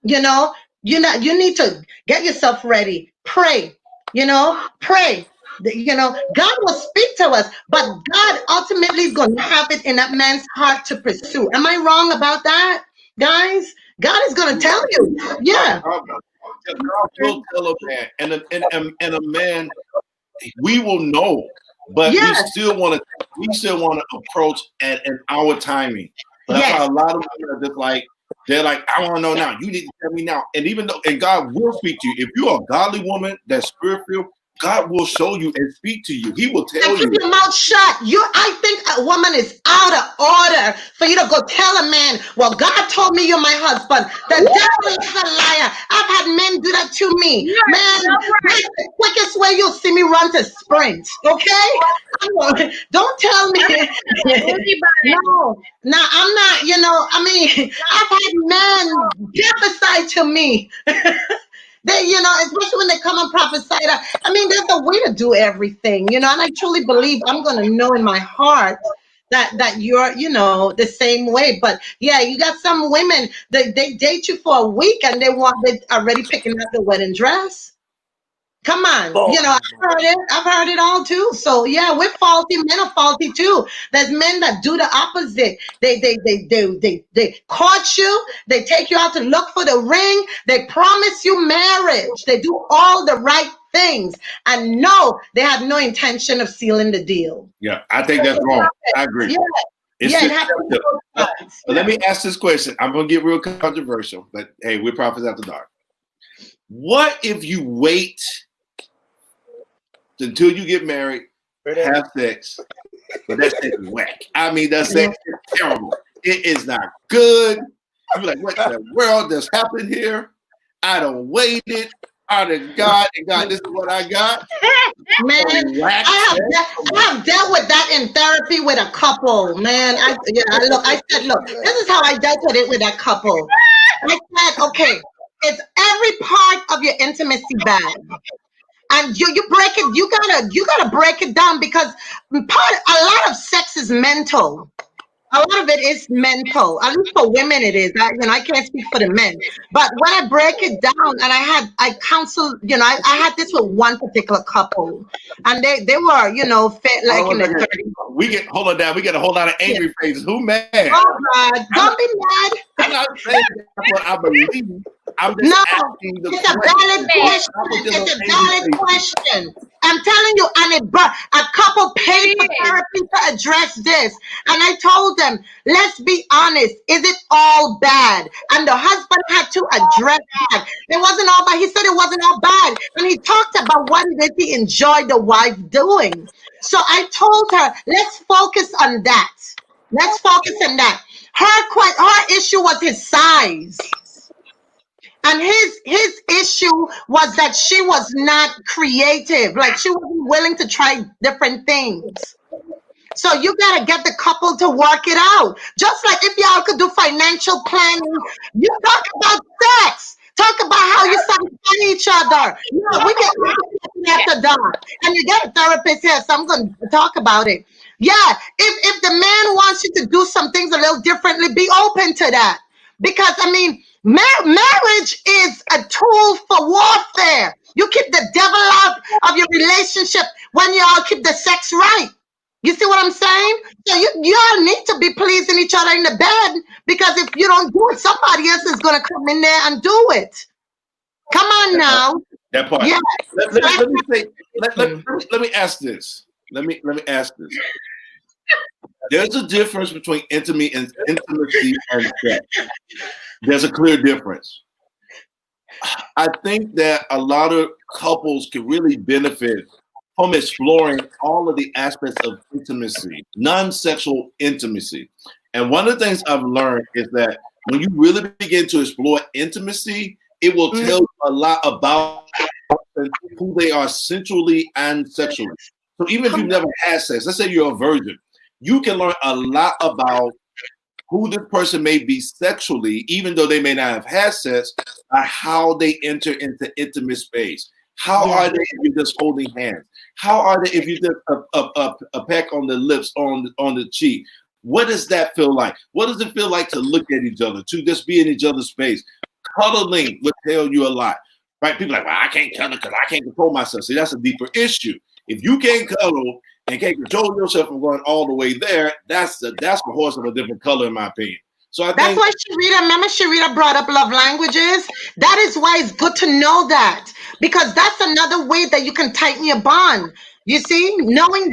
you know, you need to get yourself ready. Pray. Pray. God will speak to us, but God ultimately is going to have it in that man's heart to pursue. Am I wrong about that, guys? God is going to tell you. Yeah. God will tell a man, and a man, we will know, but we Yes. still want to approach at our timing. But that's why Yes. a lot of women are just like, they're like, I want to know now. You need to tell me now. And even though, and God will speak to you. If you're a godly woman that's spirit filled, God will show you and speak to you. He will And tell keep you. your mouth shut. I think a woman is out of order for you to go tell a man, well, God told me you're my husband. The devil is a liar. I've had men do that to me. You are Man, so right. that's the quickest way you'll see me run to sprint. Okay? Don't tell me. Uzi body. No, I'm not, I've had men prophesy to me. Especially when they come and prophesy. There's a way to do everything, and I truly believe I'm gonna know in my heart that you're, the same way. But yeah, you got some women that they date you for a week and they already picking out the wedding dress. Come on, Lord, I've heard it. I've heard it all too. So yeah, we're faulty. Men are faulty too. There's men that do the opposite. They court you. They take you out to look for the ring. They promise you marriage. They do all the right things, and no, they have no intention of sealing the deal. Yeah, I think that's wrong. I agree. Yeah, It's it happens deceptive. both sides. But let me ask this question. I'm going to get real controversial, but hey, we're prophets after dark. What if you wait until you get married, have sex, but that sex is whack? I mean, that sex is terrible. It is not good. You're like, what the world just happened here? I don't waited. I done got, and God, this is what I got. Man, I have dealt with that in therapy with a couple. Man, I said, look, this is how I dealt with it with that couple. I said, okay, it's every part of your intimacy bad, and you break it. You gotta break it down, because a lot of sex is mental. A lot of it is mental. At least for women, it is. I can't speak for the men. But when I break it down, and I counsel, I had this with one particular couple, and they were, fit like in the 30s. We get hold on down. We get a whole lot of angry faces. Who mad? Oh God, don't be mad. I'm not saying that's what I believe. I'm just asking the it's a valid question. It's a valid question. I'm telling you, and a couple paid for therapy to address this. And I told them, let's be honest, is it all bad? And the husband had to address that. It wasn't all bad. He said it wasn't all bad. And he talked about what did he enjoy the wife doing. So I told her, let's focus on that. Let's focus on that. Her issue was his size. And his issue was that she was not creative. Like, she wasn't willing to try different things. So you gotta get the couple to work it out. Just like if y'all could do financial planning, you talk about sex. Talk about how you satisfy each other. We get after dark. And you get a therapist here, so I'm gonna talk about it. Yeah, if the man wants you to do some things a little differently, be open to that. Because I mean, marriage is a tool for warfare. You keep the devil out of your relationship when y'all keep the sex right. You see what I'm saying? So y'all need to be pleasing each other in the bed, because if you don't do it, somebody else is gonna come in there and do it. Come on now. That part. Yeah. Let me ask this. Let me ask this. There's a difference between intimacy and sex. There's a clear difference. I think that a lot of couples can really benefit from exploring all of the aspects of intimacy, non-sexual intimacy. And one of the things I've learned is that when you really begin to explore intimacy, it will tell you a lot about who they are sensually and sexually. So even if you've never had sex, let's say you're a virgin, you can learn a lot about who this person may be sexually, even though they may not have had sex, by how they enter into intimate space. How are they if you're just holding hands? How are they if you just a peck on the lips, on the cheek? What does that feel like? What does it feel like to look at each other, to just be in each other's space? Cuddling would tell you a lot, right? People are like, well, I can't cuddle because I can't control myself. See, that's a deeper issue. If you can't cuddle and can't control yourself from going all the way there, that's a horse of a different color, in my opinion. So I think that's why Sharita brought up love languages. That is why it's good to know that, because that's another way that you can tighten your bond. You see, knowing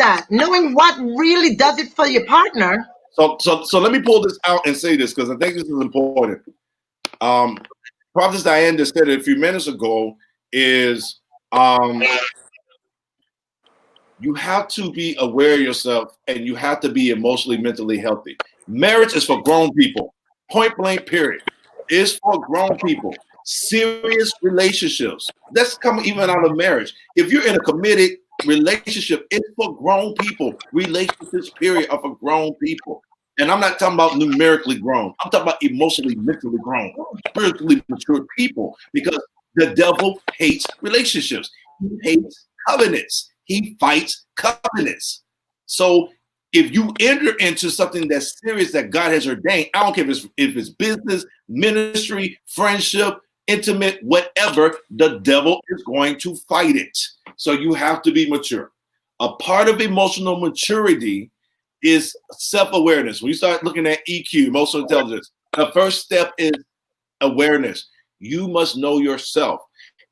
what really does it for your partner. So let me pull this out and say this, because I think this is important. Prophetess Diane just said it a few minutes ago, is you have to be aware of yourself, and you have to be emotionally, mentally healthy. Marriage is for grown people. Point blank, period. It's for grown people. Serious relationships. That's coming even out of marriage. If you're in a committed relationship, it's for grown people. Relationships, period, are for grown people. And I'm not talking about numerically grown. I'm talking about emotionally, mentally grown, spiritually mature people, because the devil hates relationships. He hates covenants. He fights covenants. So if you enter into something that's serious that God has ordained, I don't care if it's business, ministry, friendship, intimate, whatever, the devil is going to fight it. So you have to be mature. A part of emotional maturity is self-awareness. When you start looking at EQ, emotional intelligence, the first step is awareness. You must know yourself.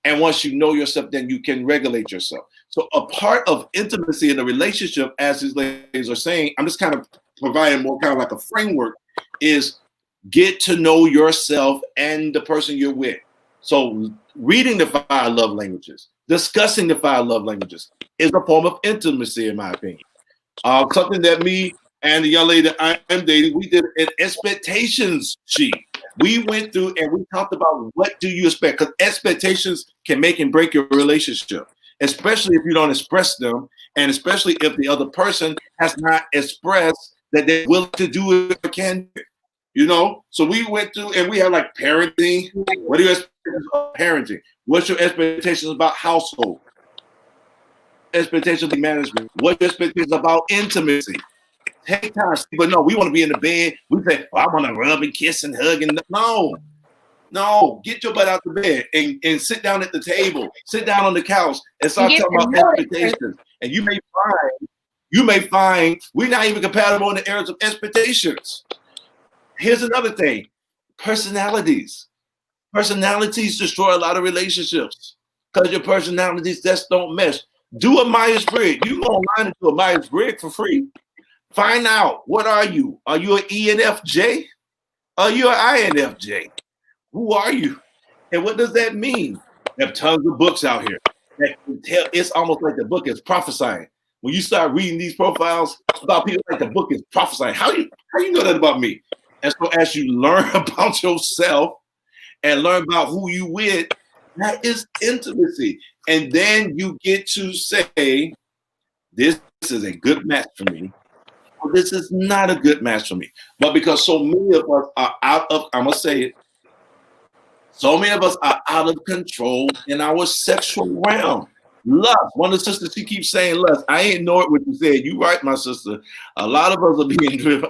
And once you know yourself, then you can regulate yourself. So a part of intimacy in a relationship, as these ladies are saying, I'm just kind of providing more kind of like a framework, is get to know yourself and the person you're with. So reading the 5 love languages, discussing the 5 love languages is a form of intimacy, in my opinion. Something that me and the young lady that I am dating, we did an expectations sheet. We went through and we talked about what do you expect, because expectations can make and break your relationship, especially if you don't express them, and especially if the other person has not expressed that they're willing to do it or can do it. You know, so we went through and we have like parenting. What are your expectations of parenting? What's your expectations about household? Expectations of management? What's your expectations about intimacy? Take time, but no, we want to be in the bed. We say, well, I want to rub and kiss and hug and no, get your butt out the bed and sit down at the table, sit down on the couch and start talking about expectations. And you may find we're not even compatible in the areas of expectations. Here's another thing: personalities. Personalities destroy a lot of relationships because your personalities just don't mesh. Do a Myers-Briggs. You go online and do a Myers-Briggs for free. Find out, what are you? Are you an ENFJ? Are you an INFJ? Who are you? And what does that mean? There are tons of books out here that can tell. It's almost like the book is prophesying. When you start reading these profiles about people, like the book is prophesying. How you know that about me? And so as you learn about yourself and learn about who you with, that is intimacy. And then you get to say, this is a good match for me. This is not a good match for me. But because so many of us are out of, I'm going to say it, so many of us are out of control in our sexual realm. Lust. One of the sisters, she keeps saying lust. I ain't know it what you said. You right, my sister. A lot of us are being driven.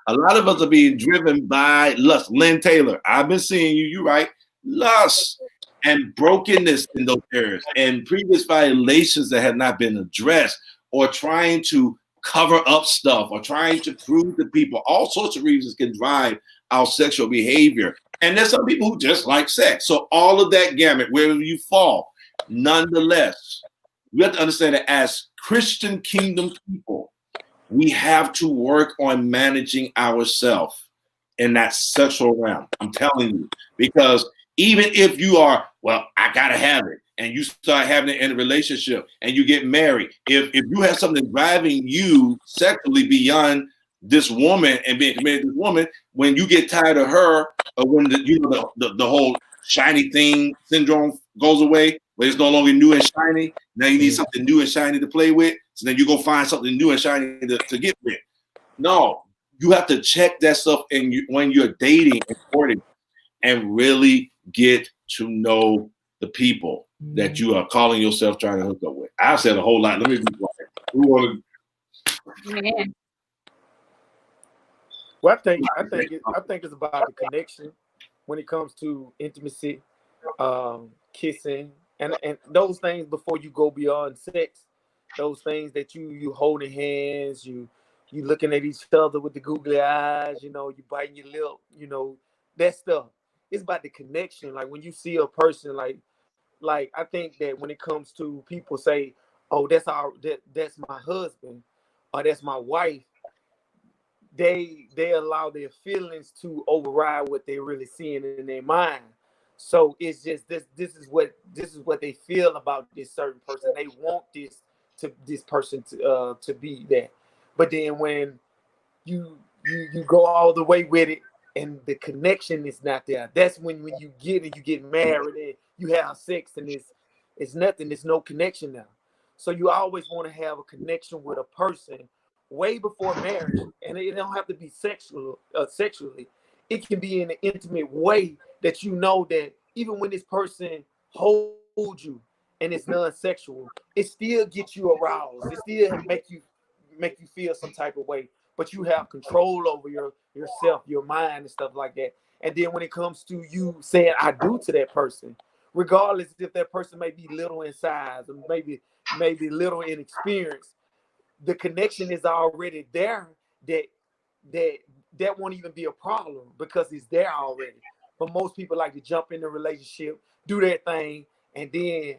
A lot of us are being driven by lust. Lynn Taylor, I've been seeing you. You right. Lust and brokenness in those areas and previous violations that have not been addressed, or trying to cover up stuff, or trying to prove to people. All sorts of reasons can drive our sexual behavior. And there's some people who just like sex. So all of that gamut, wherever you fall, nonetheless, we have to understand that as Christian kingdom people, we have to work on managing ourselves in that sexual realm. I'm telling you, because even if you are, well, I gotta have it, and you start having it in a relationship and you get married, if you have something driving you sexually beyond this woman and being committed to this woman, when you get tired of her, or when the whole shiny thing syndrome goes away, where it's no longer new and shiny, now you need something new and shiny to play with, so then you go find something new and shiny to get with. No, you have to check that stuff when you're dating and courting, and really get to know the people that you are calling yourself trying to hook up with. I've said a whole lot. Let me be quiet. Who want Man. Well, I think it's about the connection when it comes to intimacy, kissing, and those things before you go beyond sex. Those things that you holding hands, you looking at each other with the googly eyes, you biting your lip, that stuff. It's about the connection. Like when you see a person, like I think that when it comes to people say, "Oh, that's my husband," or "That's my wife," they allow their feelings to override what they're really seeing in their mind. So it's just this is what they feel about this certain person. They want this person to be that. But then when you go all the way with it and the connection is not there, that's when you get married and you have sex and it's nothing, there's no connection now. So you always want to have a connection with a person way before marriage, and it don't have to be sexually. It can be in an intimate way that you know that even when this person holds you and it's non-sexual, it still gets you aroused. It still make you feel some type of way. but you have control over yourself, your mind, and stuff like that. And then when it comes to you saying I do to that person, regardless if that person may be little in size or maybe little in experience, the connection is already there. That that that won't even be a problem because it's there already. But most people like to jump in the relationship, do their thing, and then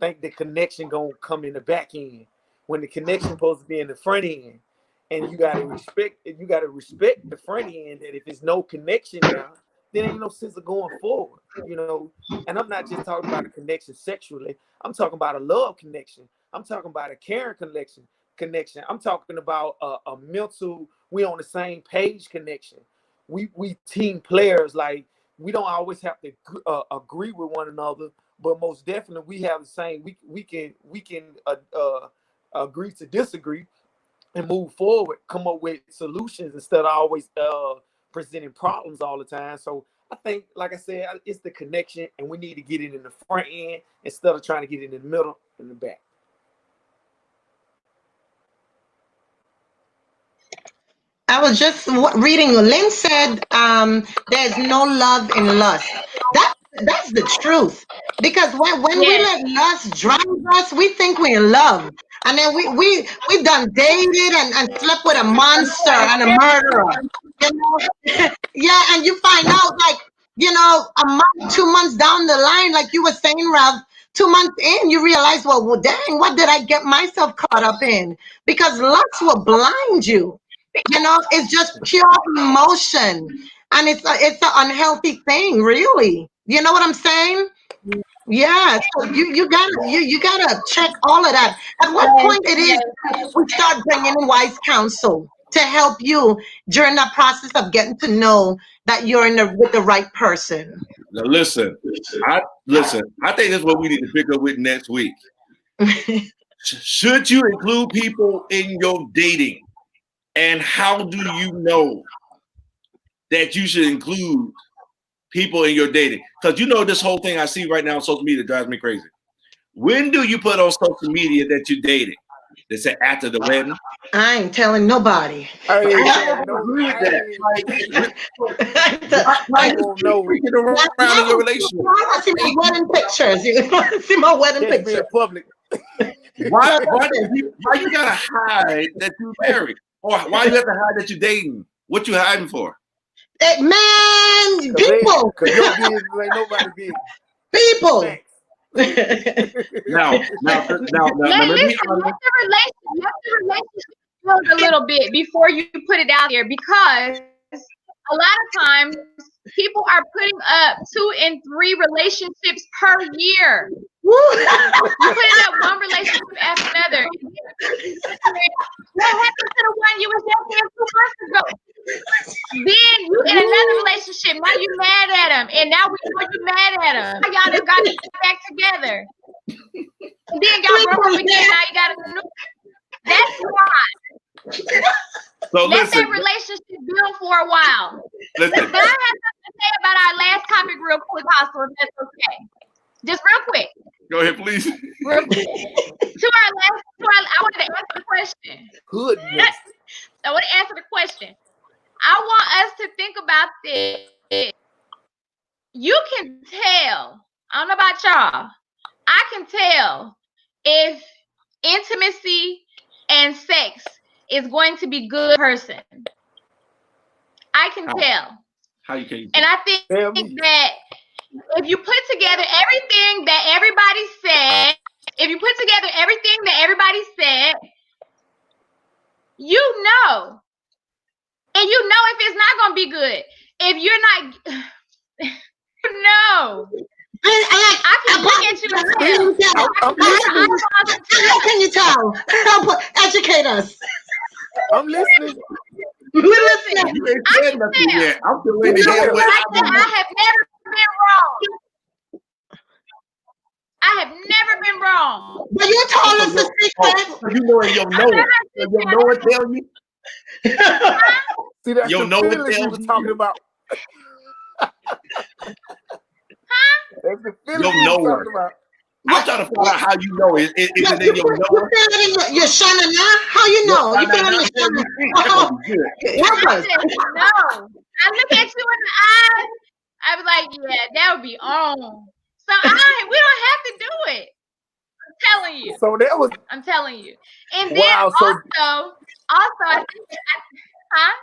think the connection gonna come in the back end when the connection supposed to be in the front end. And you gotta respect the front end, that if there's no connection there, then ain't no sense of going forward, you know. And I'm not just talking about a connection sexually, I'm talking about a love connection, I'm talking about a caring connection. I'm talking about a mental, we on the same page connection. We team players. Like, we don't always have to agree with one another, but most definitely we have the same. We can agree to disagree and move forward, come up with solutions instead of always presenting problems all the time. So I think, like I said, it's the connection, and we need to get it in the front end instead of trying to get it in the middle and the back. I was just reading. Lynn said, "There's no love in lust." That's the truth. Because when we Yes. let lust drive us, we think we're in love, and then we done dated and slept with a monster and a murderer. You know, yeah, and you find out, like, a month, 2 months down the line, like you were saying, Ralph. 2 months in, you realize, well, dang, what did I get myself caught up in? Because lust will blind you. It's just pure emotion, and it's an unhealthy thing, really. You know what I'm saying? Yeah. So you gotta check all of that. At what Yes. point it is Yes. we start bringing in wise counsel to help you during that process of getting to know that you're with the right person. Now listen, I think that's what we need to pick up with next week. Should you include people in your dating? And how do you know that you should include people in your dating? Because this whole thing I see right now on social media drives me crazy. When do you put on social media that you're dating? They say after the wedding. I ain't telling nobody. I ain't I telling don't no. agree with that. Why I you won't know. freaking around in your relationship? I want to see my wedding pictures. You want to see my wedding Catch me pictures? in public. Why you gotta hide that you're married? Or why you have to hide that you're dating? What you hiding for? Man, people. Because your business ain't nobody business. People. Thanks. Now, let me be honest. Let the relationship build a little bit before you put it out there, because a lot of times people are putting up 2 and 3 relationships per year. You putting up one relationship after another. What happened to the one you was dating 2 months ago? Then you in another relationship. Now you mad at him, and now we know you mad at him. Now y'all done got back together. And then y'all broke up again. Now you got a new. That's why. So Let listen, that relationship build for a while. listen. But I have something to say about our last topic real quick, Hostel, if that's okay. Just real quick. Go ahead, please. Real quick. I wanted to answer the question. Goodness. I want to answer the question. I want us to think about this. You can tell. I don't know about y'all. I can tell if intimacy and sex is going to be good person. I can tell. How you can? And I think that if you put together everything that everybody said, you know. And you know if it's not gonna be good. If you're not, you know. I can look at you and tell. How can you tell? Educate us. I'm listening. We're listening. You ain't said nothing yet. I'm still waiting to hear what I have never been wrong. I have never been wrong. But you told us the secret. You know it, you'll know it. You'll know it, tell you. See, that's You'll the know it, feelings we tell were you. talking about. That's the feelings You'll we know were it. talking about. I'm trying to find out how you know. Is it You in your feel knower? it in your shana now? How you Your know? You feel it in now? your Yeah, shana? you see. That's gonna be good. Help I us. just know. I look at you in the eyes. I be like, yeah, that would be on. So we don't have to do it. I'm telling you. So that was I'm telling you. And then wow. So I think, huh?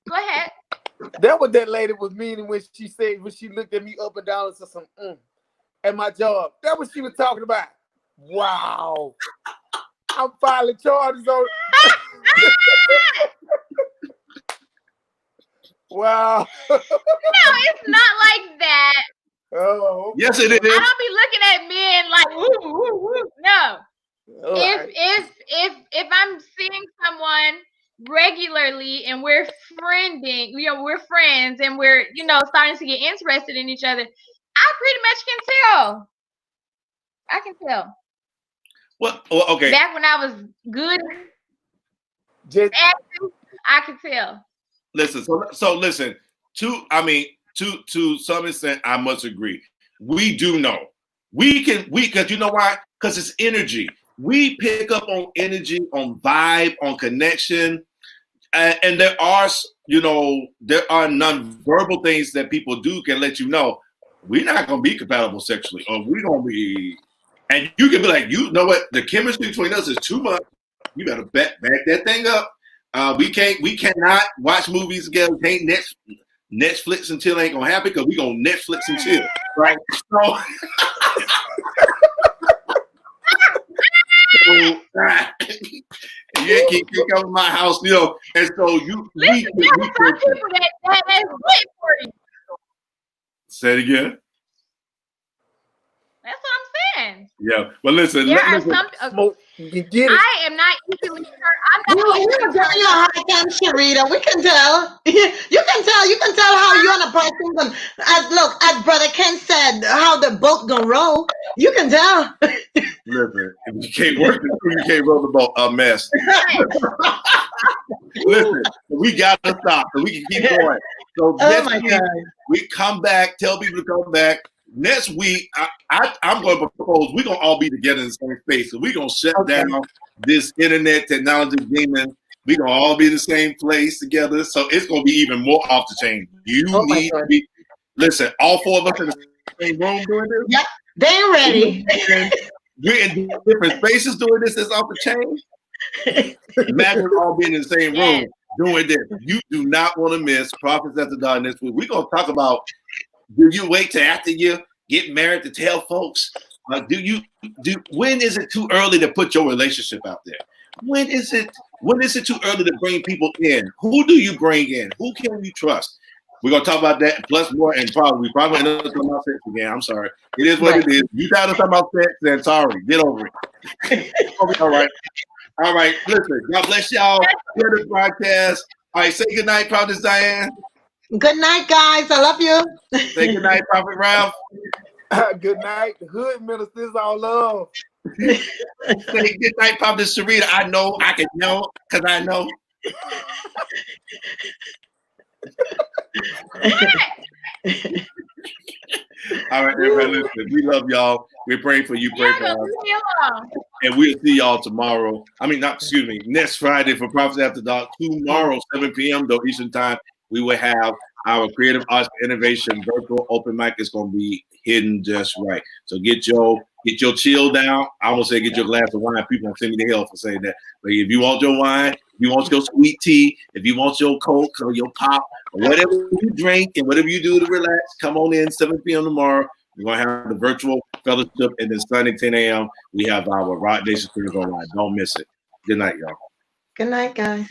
Go ahead. that what that lady was meaning when she said when she looked at me up and down and said some at my job. That what she was talking about. Wow. I'm filing charges on. Wow. No, it's not like that. Oh, okay. Yes, it I is. don't be looking at men like woo, woo, woo. No. All right. If I'm seeing someone regularly and we're friending, we're friends and we're, starting to get interested in each other, I pretty much can tell. I can tell. Well, okay. Back when I was good Just acting, I could tell. Listen. So listen. To some extent, I must agree. We do know. Because you know why? Because it's energy. We pick up on energy, on vibe, on connection, and there are non-verbal things that people do can let you know we're not going to be compatible sexually, or we're going to be, and you can be like, you know what, the chemistry between us is too much. You better back that thing up. We cannot watch movies together. We can't Netflix and chill ain't gonna happen because we gonna Netflix and chill, right? So, you can't come to my house, and so Listen, there are some people that is good for you. Say it again. That's what I'm saying. Yeah, but listen. There are some. smoke. You can get it. I am not easily hurt. I'm not You easily can tell hurt. you're a high time, Sharita. We can tell. You can tell. You can tell how you and a person. As Brother Ken said, how the boat gonna roll. You can tell. Listen, if you can't work the crew, you can't roll the boat. A mess. Listen, we gotta stop so we can keep going. So next week we come back. Tell people to come back. Next week, I'm going to propose we're going to all be together in the same space. So we're going to shut down this internet technology demon. We're going to all be in the same place together. So it's going to be even more off the chain. You need to be, listen, all four of us in the same room doing this? Yep, they're ready. We're in different spaces doing this. It's off the chain. Imagine all being in the same room doing this. You do not want to miss Prophets After Dark next week. We're going to talk about, do you wait till after you get married to tell folks? When is it too early to put your relationship out there? When is it too early to bring people in? Who do you bring in? Who can you trust? We're gonna talk about that plus more, and we probably end up talking about sex again. I'm sorry. It is what it is. You got to talk about sex, then sorry. Get over it. All right. All right. Listen, God bless y'all. Hear the broadcast. All right, say good night, Prophetess Diane. Good night, guys. I love you. Say good night, Prophet Ralph. Good night. The hood ministers all love. Say good night, Prophetess Sharita. I know, I can know, because I know. All right, everybody, listen. We love y'all. We're praying for you. Pray for us. And we'll see y'all tomorrow. Next Friday for Prophets After Dark. Tomorrow, 7 p.m. though Eastern Time, we will have our Creative Arts Innovation virtual open mic. Is going to be hidden just right. So get your chill down. I almost say get your glass of wine. People will send me to hell for saying that. But if you want your wine, if you want your sweet tea, if you want your Coke or your pop, or whatever you drink and whatever you do to relax, come on in 7 p.m. tomorrow. We're going to have the virtual fellowship, and then Sunday 10 a.m. we have our Rock Nation Spirit online. Don't miss it. Good night, y'all. Good night, guys.